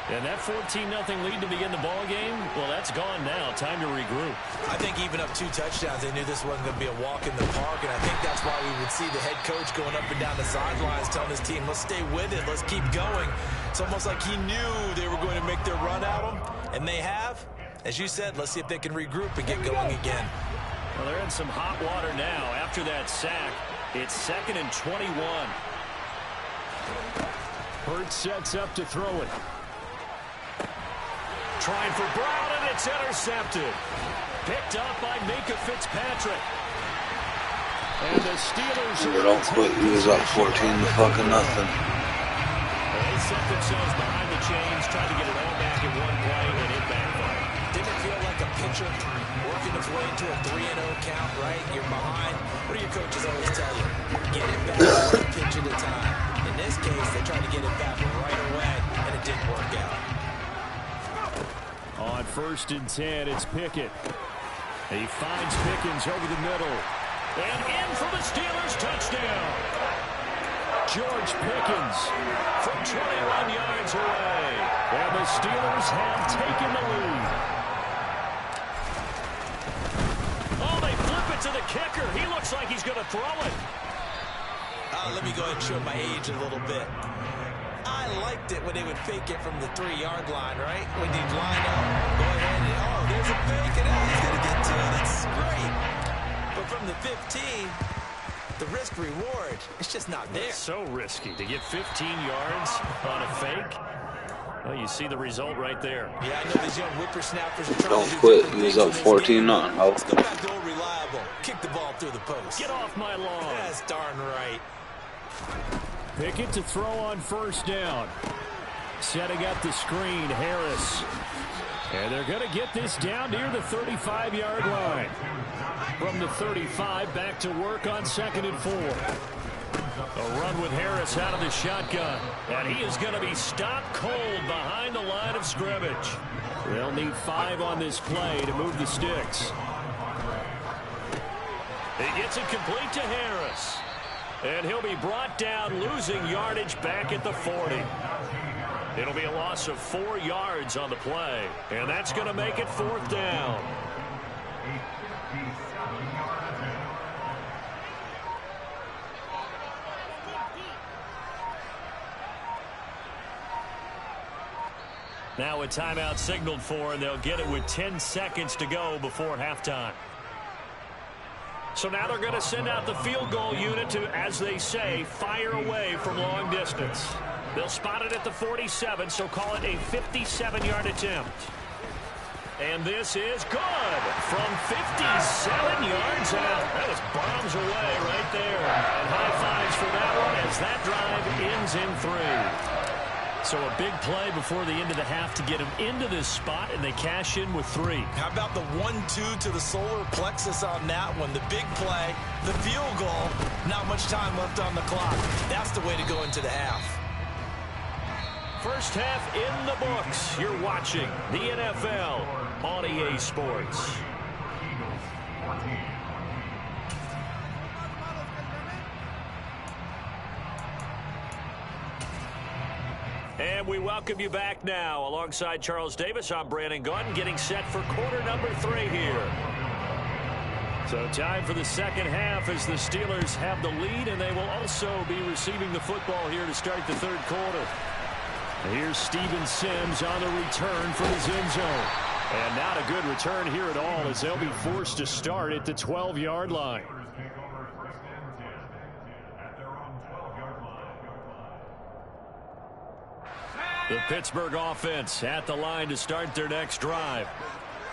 And that 14-0 lead to begin the ball game, well, that's gone now. Time to regroup. I think even up 2 touchdowns, they knew this wasn't going to be a walk in the park, and I think that's why we would see the head coach going up and down the sidelines telling his team, let's stay with it, let's keep going. It's almost like he knew they were going to make their run at him, and they have. As you said, let's see if they can regroup and get going again. Well, they're in some hot water now. After that sack, it's 2nd and 21. Hurts sets up to throw it. Trying for Brown, and it's intercepted. Picked up by Minka Fitzpatrick. And the Steelers don't quit. He was up 14-0. They set themselves behind the chains, tried to get it all back in one play, and it backfired. Didn't feel pitcher working his way into a 3-0 count, right? You're behind. What do your coaches always tell you? Get it back one pitch at a time. In this case, they tried to get it back right away, and it didn't work out. On 1st and 10, it's Pickett. He finds Pickens over the middle. And in for the Steelers touchdown. George Pickens from 21 yards away. And the Steelers have taken the lead. Oh, they flip it to the kicker. He looks like he's going to throw it. Let me go ahead and show my age a little bit. I liked it when they would fake it from the 3-yard line, right? When you line up, go ahead and, oh, there's a fake, and he's going to get to it. It's great. But from the 15, the risk-reward, it's just not there. It's so risky to get 15 yards on a fake. Well, you see the result right there. Yeah, I know these young whippersnappers are trying Don't to do quit. different He was things up in this game. 14-0. Let's go back to old reliable. Kick the ball through the post. Get off my lawn. That's darn right. Pickett to throw on 1st down. Setting up the screen, Harris. And they're going to get this down near the 35-yard line. From the 35, back to work on 2nd and 4. A run with Harris out of the shotgun. And he is going to be stopped cold behind the line of scrimmage. They'll need 5 on this play to move the sticks. He gets it complete to Harris. And he'll be brought down, losing yardage back at the 40. It'll be a loss of 4 yards on the play. And that's going to make it 4th down. Now a timeout signaled for, and they'll get it with 10 seconds to go before halftime. So now they're going to send out the field goal unit to, as they say, fire away from long distance. They'll spot it at the 47, so call it a 57-yard attempt. And this is good from 57 yards out. That was bombs away right there. And high fives for that one as that drive ends in 3. So a big play before the end of the half to get them into this spot, and they cash in with 3. How about the 1-2 to the solar plexus on that one? The big play, the field goal, not much time left on the clock. That's the way to go into the half. First half in the books. You're watching the NFL on EA Sports. And we welcome you back now. Alongside Charles Davis, I'm Brandon Gunn, getting set for quarter number 3 here. So time for the second half as the Steelers have the lead, and they will also be receiving the football here to start the 3rd quarter. Here's Steven Sims on the return from his end zone. And not a good return here at all as they'll be forced to start at the 12-yard line. The Pittsburgh offense at the line to start their next drive.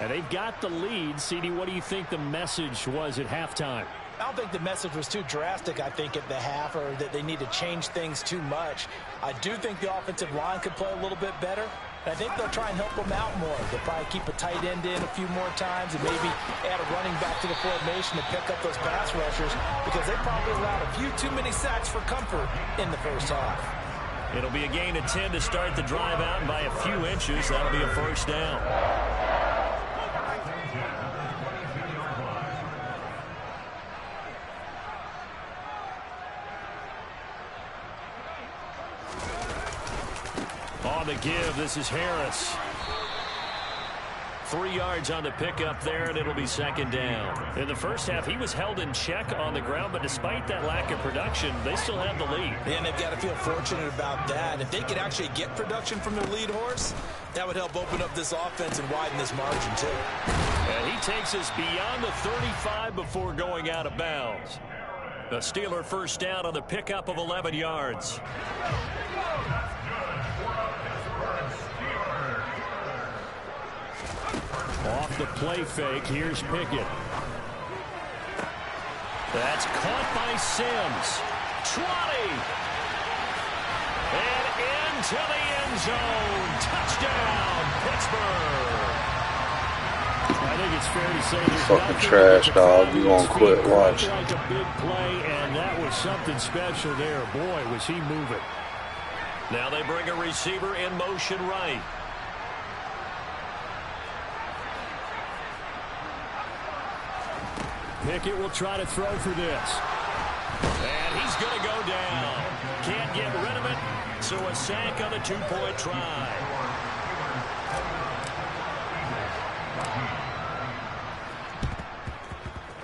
And they've got the lead. CD, what do you think the message was at halftime? I don't think the message was too drastic, I think, at the half, or that they need to change things too much. I do think the offensive line could play a little bit better. And I think they'll try and help them out more. They'll probably keep a tight end in a few more times and maybe add a running back to the formation to pick up those pass rushers, because they probably allowed a few too many sacks for comfort in the first half. It'll be a gain of 10 to start the drive out, and by a few inches, that'll be a first down. On the give, this is Harris. 3 yards on the pickup there, and it'll be 2nd down. In the first half, he was held in check on the ground, but despite that lack of production, they still have the lead. And they've got to feel fortunate about that. If they could actually get production from their lead horse, that would help open up this offense and widen this margin, too. And he takes us beyond the 35 before going out of bounds. The Steeler first down on the pickup of 11 yards. Off the play fake, here's Pickett. That's caught by Sims. 20. And into the end zone. Touchdown, Pittsburgh. I think it's fair to say there's Fucking trash, dog. You gonna quit? Watch. Like a big play, and that was something special there. Boy, was he moving. Now they bring a receiver in motion right. Pickett will try to throw for this. And he's going to go down. Can't get rid of it, so a sack on the two-point try.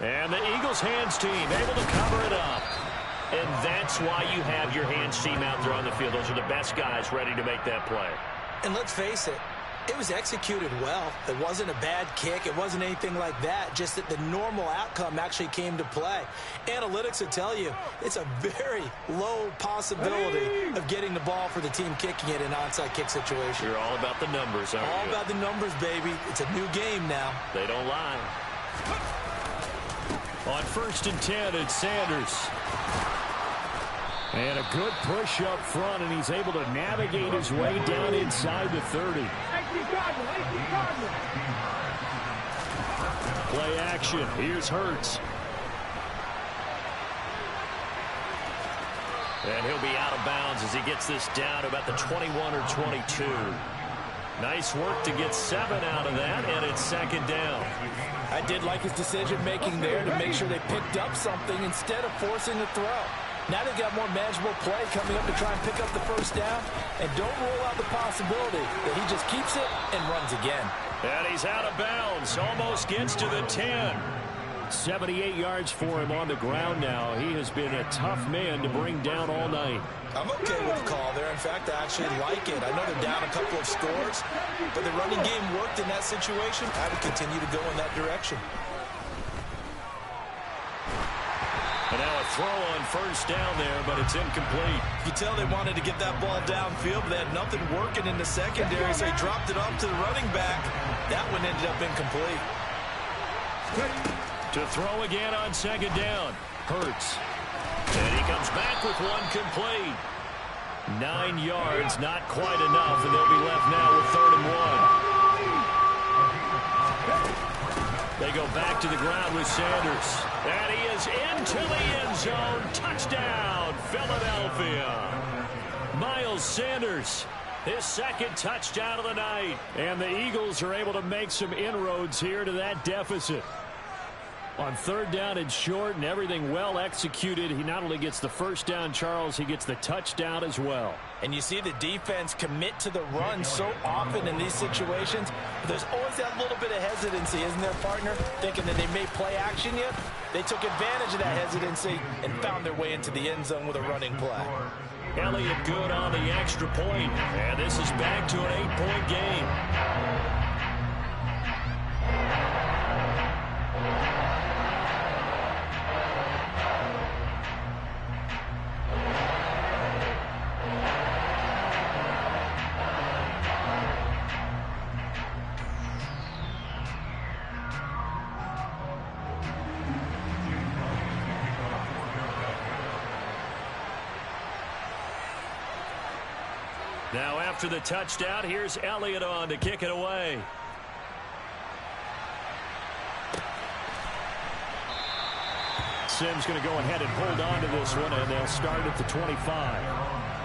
And the Eagles hands team able to cover it up. And that's why you have your hands team out there on the field. Those are the best guys ready to make that play. And let's face it, it was executed well. It wasn't a bad kick. It wasn't anything like that. Just that the normal outcome actually came to play. Analytics will tell you it's a very low possibility of getting the ball for the team kicking it in an onside kick situation. You're all about the numbers, aren't you? All about the numbers, baby. It's a new game now. They don't lie. On 1st and 10, it's Sanders. And a good push up front, and he's able to navigate his way down inside the 30. Play action. Here's Hurts. And he'll be out of bounds as he gets this down to about the 21 or 22. Nice work to get 7 out of that, and it's 2nd down. I did like his decision-making there to make sure they picked up something instead of forcing the throw. Now they've got more manageable play coming up to try and pick up the 1st down. And don't rule out the possibility that he just keeps it and runs again. And he's out of bounds. Almost gets to the 10. 78 yards for him on the ground now. He has been a tough man to bring down all night. I'm okay with the call there. In fact, I actually like it. I know they're down a couple of scores, but the running game worked in that situation. I would continue to go in that direction. And now a throw on 1st down there, but it's incomplete. You tell they wanted to get that ball downfield, but they had nothing working in the secondary, so they dropped it off to the running back. That one ended up incomplete. To throw again on 2nd down. Hurts. And he comes back with one complete. 9 yards, not quite enough, and they'll be left now with 3rd and 1. They go back to the ground with Sanders. And he is into the end zone. Touchdown, Philadelphia. Miles Sanders, his 2nd touchdown of the night. And the Eagles are able to make some inroads here to that deficit. On 3rd down and short, and everything well executed. He not only gets the 1st down, Charles, he gets the touchdown as well. And you see the defense commit to the run so often in these situations. There's always that little bit of hesitancy, isn't there, partner? Thinking that they may play action yet. They took advantage of that hesitancy and found their way into the end zone with a running play. Elliott good on the extra point. And this is back to an 8-point game. Now after the touchdown, here's Elliott on to kick it away. Sims going to go ahead and hold on to this one, and they'll start at the 25.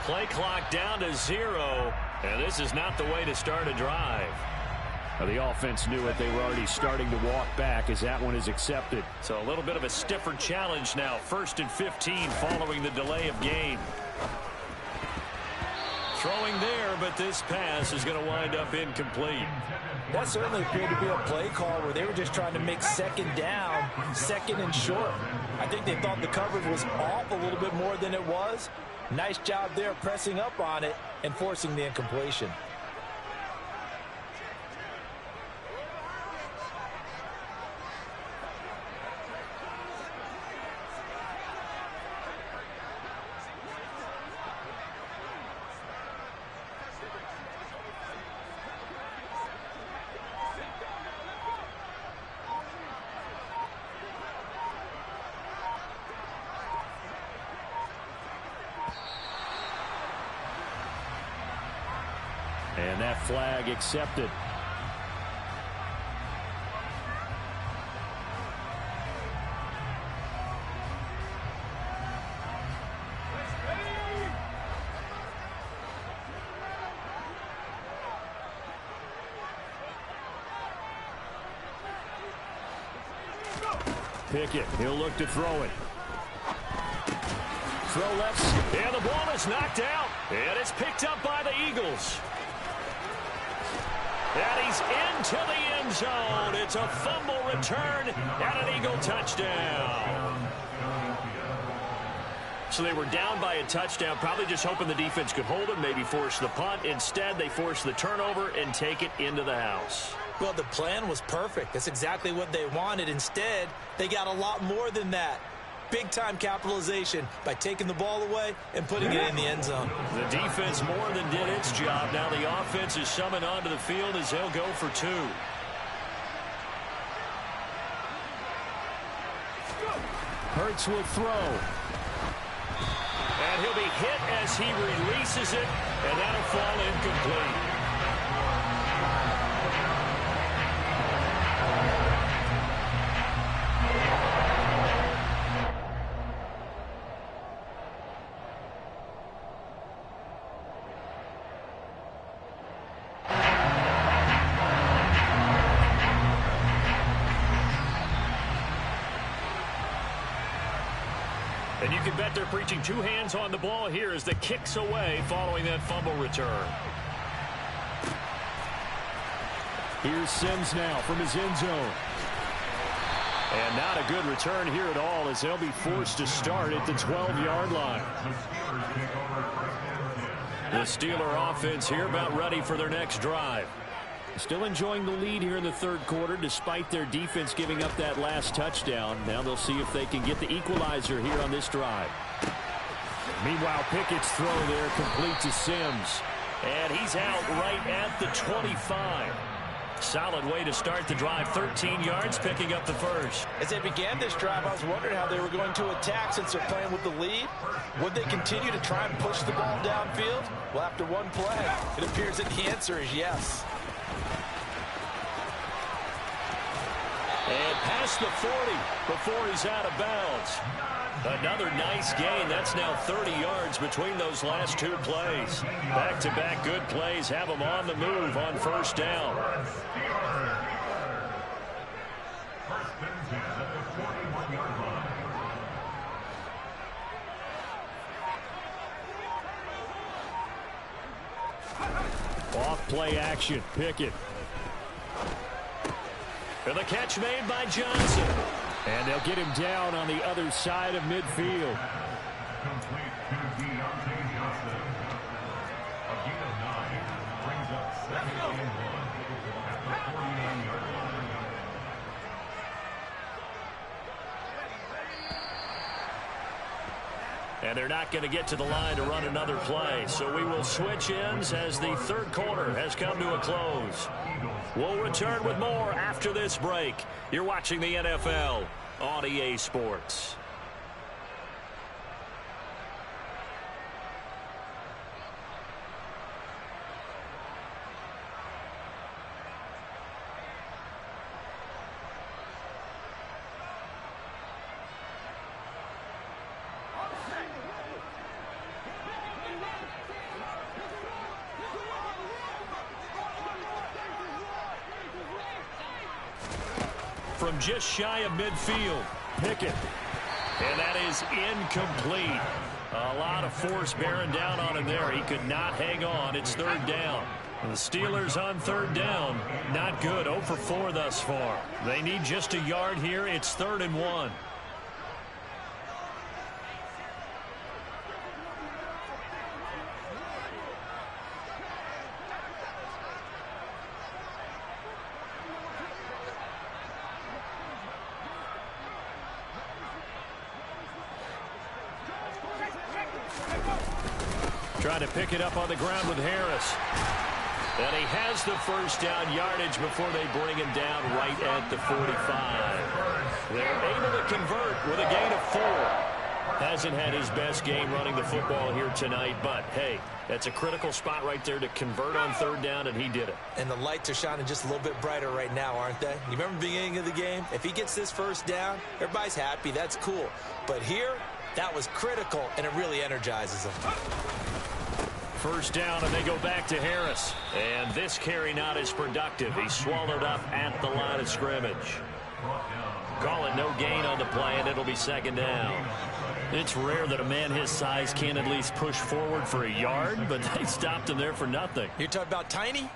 Play clock down to 0, and this is not the way to start a drive. Now, the offense knew it. They were already starting to walk back as that one is accepted. So a little bit of a stiffer challenge now. 1st and 15 following the delay of game. Throwing there, but this pass is going to wind up incomplete. That certainly appeared to be a play call where they were just trying to make second down, second and short. I think they thought the coverage was off a little bit more than it was. Nice job there pressing up on it and forcing the incompletion. And that flag accepted. Pickett, he'll look to throw it. Throw left, and the ball is knocked out, and it's picked up by the Eagles. And he's into the end zone. It's a fumble return and an Eagle touchdown. So they were down by a touchdown, probably just hoping the defense could hold it, maybe force the punt. Instead, they force the turnover and take it into the house. Well, the plan was perfect. That's exactly what they wanted. Instead, they got a lot more than that. Big-time capitalization by taking the ball away and putting it in the end zone. The defense more than did its job. Now the offense is summoned onto the field as they'll go for two. Hurts will throw. And he'll be hit as he releases it, and that'll fall incomplete. And you can bet they're preaching two hands on the ball here as the kick's away following that fumble return. Here's Sims now from his end zone. And not a good return here at all as they'll be forced to start at the 12-yard line. The Steeler offense here about ready for their next drive. Still enjoying the lead here in the third quarter despite their defense giving up that last touchdown. Now they'll see if they can get the equalizer here on this drive. Meanwhile, Pickett's throw there complete to Sims. And he's out right at the 25. Solid way to start the drive. 13 yards, picking up the first. As they began this drive, I was wondering how they were going to attack since they're playing with the lead. Would they continue to try and push the ball downfield? Well, after one play, it appears that the answer is yes. And past the 40 before he's out of bounds. Another nice gain. That's now 30 yards between those last two plays. Back-to-back good plays have them on the move on first down. Off play action. Pickett. And the catch made by Johnson. And they'll get him down on the other side of midfield. And they're not going to get to the line to run another play. So we will switch ends as the third quarter has come to a close. We'll return with more after this break. You're watching the NFL on EA Sports. From just shy of midfield, Pickett. And that is incomplete. A lot of force bearing down on him there. He could not hang on. It's third down. And the Steelers on third down. Not good. 0 for 4 thus far. They need just a yard here. It's 3rd and 1. Trying to pick it up on the ground with Harris. And he has the first down yardage before they bring him down right at the 45. They're able to convert with a gain of 4. Hasn't had his best game running the football here tonight, but hey, that's a critical spot right there to convert on third down, and he did it. And the lights are shining just a little bit brighter right now, aren't they? You remember the beginning of the game? If he gets this first down, everybody's happy. That's cool. But here, that was critical, and it really energizes them. First down, and they go back to Harris. And this carry not as productive. He's swallowed up at the line of scrimmage. Call it no gain on the play, and it'll be second down. It's rare that a man his size can at least push forward for a yard, but they stopped him there for nothing. You're talking about Tiny?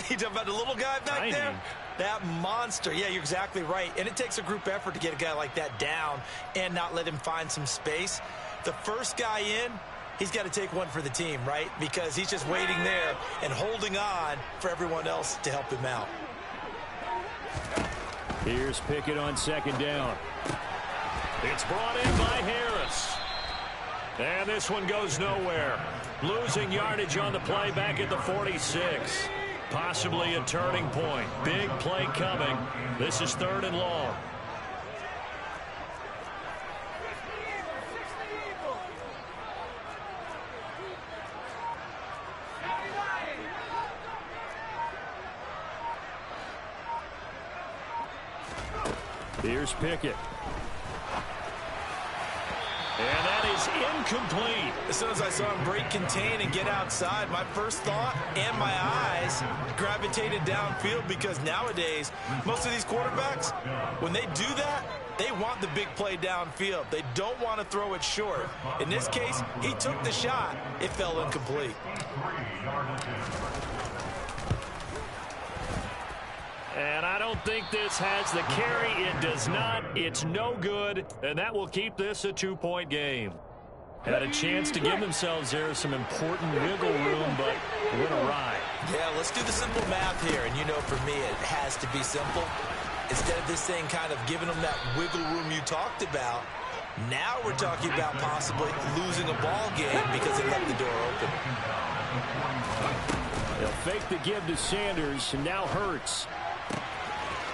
You're talking about the little guy back there? That monster. Yeah, you're exactly right. And it takes a group effort to get a guy like that down and not let him find some space. The first guy in, he's got to take one for the team, right? Because he's just waiting there and holding on for everyone else to help him out. Here's Pickett on second down. It's brought in by Harris. And this one goes nowhere. Losing yardage on the play back at the 46. Possibly a turning point. Big play coming. This is 3rd and long. Here's Pickett. And that is incomplete. As soon as I saw him break contain and get outside, my first thought and my eyes gravitated downfield, because nowadays, most of these quarterbacks, when they do that, they want the big play downfield. They don't want to throw it short. In this case, he took the shot. It fell incomplete. And I don't think this has the carry. It does not. It's no good. And that will keep this a 2-point game. Had a chance to give themselves there some important wiggle room, but went awry. Yeah, let's do the simple math here. And you know, for me, it has to be simple. Instead of this thing kind of giving them that wiggle room you talked about, now we're talking about possibly losing a ball game because they left the door open. They'll fake the give to Sanders, and now Hurts.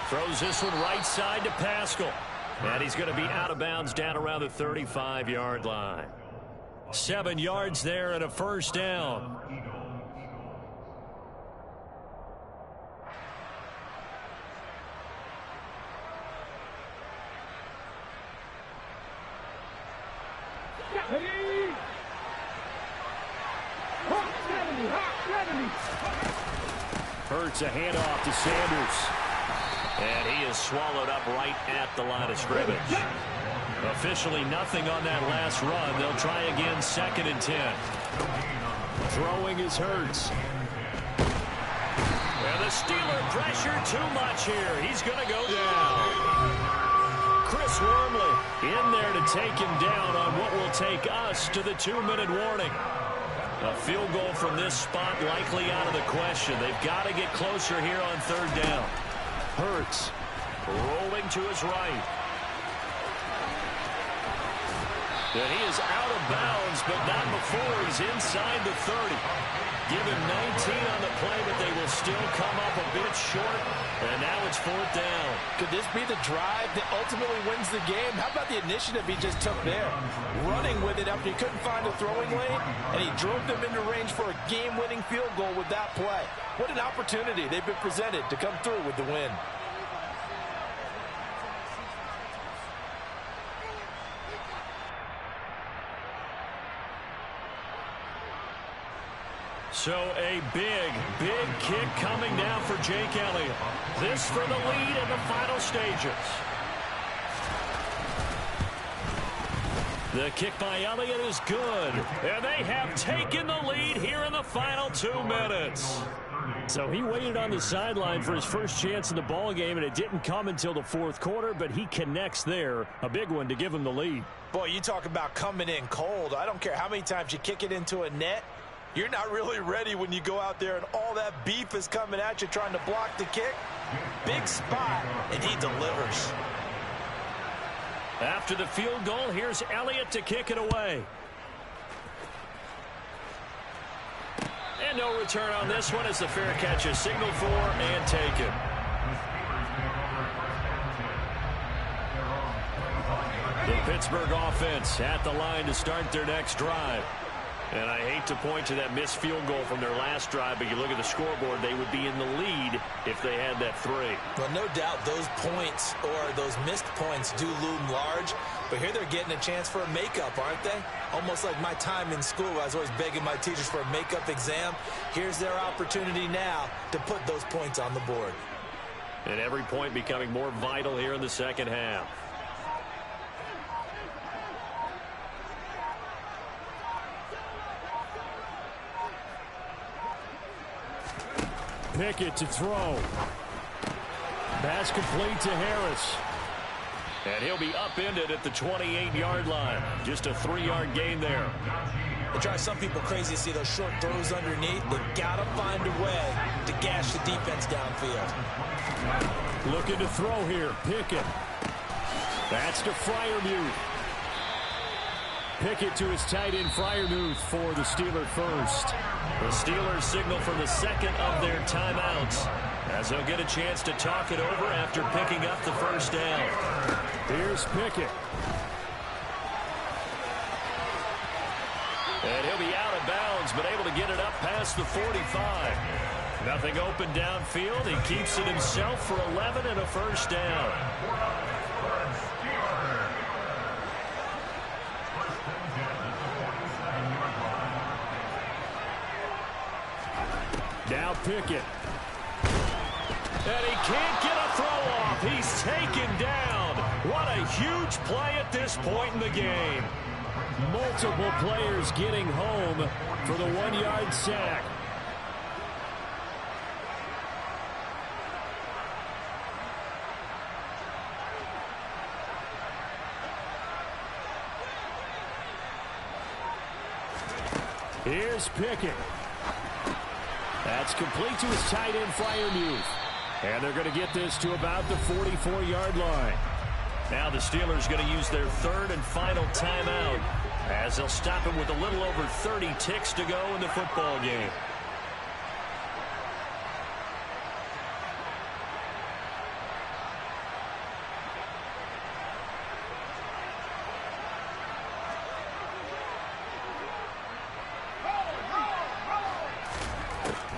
Throws this one right side to Pascal. And he's going to be out of bounds down around the 35-yard line. 7 yards there and a first down. Hurts a handoff to Sanders. And he is swallowed up right at the line of scrimmage. Officially nothing on that last run. They'll try again, 2nd and 10. Throwing is Hurts. And the Steeler pressure too much here. He's going to go down. Chris Wormley in there to take him down on what will take us to the 2-minute warning. A field goal from this spot likely out of the question. They've got to get closer here on third down. Hurts rolling to his right. And he is out of bounds, but not before he's inside the 30. Give him 19 on the play, but they will still come up a bit short. And now it's 4th down. Could this be the drive that ultimately wins the game? How about the initiative he just took there? Running with it after he couldn't find a throwing lane, and he drove them into range for a game-winning field goal with that play. What an opportunity they've been presented to come through with the win. So a big kick coming now for Jake Elliott. This for the lead in the final stages. The kick by Elliott is good. And they have taken the lead here in the final 2 minutes. So he waited on the sideline for his first chance in the ball game, and it didn't come until the 4th quarter, but he connects there. A big one to give him the lead. Boy, you talk about coming in cold. I don't care how many times you kick it into a net. You're not really ready when you go out there and all that beef is coming at you trying to block the kick. Big spot, and he delivers. After the field goal, here's Elliott to kick it away. And no return on this one as the fair catch is signaled for and taken. The Pittsburgh offense at the line to start their next drive. And I hate to point to that missed field goal from their last drive, but you look at the scoreboard, they would be in the lead if they had that 3. Well, no doubt those points or those missed points do loom large, but here they're getting a chance for a makeup, aren't they? Almost like my time in school, I was always begging my teachers for a makeup exam. Here's their opportunity now to put those points on the board. And every point becoming more vital here in the second half. Pickett to throw. Pass complete to Harris. And he'll be upended at the 28-yard line. Just a 3-yard gain there. It drives some people crazy to see those short throws underneath. They've got to find a way to gash the defense downfield. Looking to throw here. Pickett. That's to Freiermuth. Pickett to his tight end Freiermuth for the Steelers first. The Steelers signal for the second of their timeouts as they'll get a chance to talk it over after picking up the first down. Here's Pickett. And he'll be out of bounds, but able to get it up past the 45. Nothing open downfield. He keeps it himself for 11 and a first down. Now Pickett. And he can't get a throw off. He's taken down. What a huge play at this point in the game. Multiple players getting home for the 1-yard sack. Here's Pickett. That's complete to his tight end, Freiermuth. And they're going to get this to about the 44-yard line. Now the Steelers going to use their 3rd and final timeout as they'll stop him with a little over 30 ticks to go in the football game.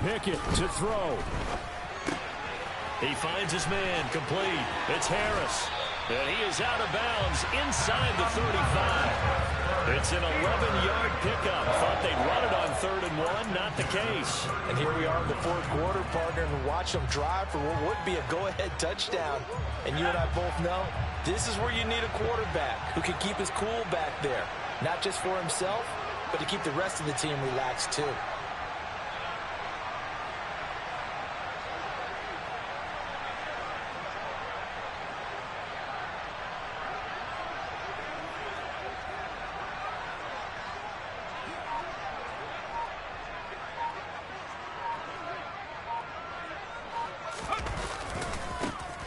Pickett to throw. He finds his man complete. It's Harris. And he is out of bounds inside the 35. It's an 11-yard pickup. Thought they'd run it on 3rd and 1. Not the case. And here we are in the 4th quarter, partner, and watch them drive for what would be a go-ahead touchdown. And you and I both know this is where you need a quarterback who can keep his cool back there. Not just for himself, but to keep the rest of the team relaxed too.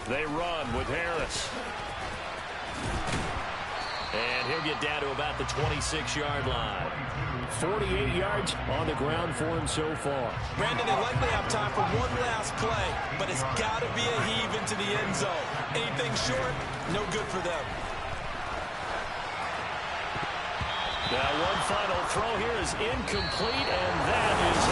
They run with Harris. And he'll get down to about the 26-yard line. 48 yards on the ground for him so far. Brandon, they likely have time for one last play, but it's got to be a heave into the end zone. Anything short, no good for them. Now one final throw here is incomplete, and that is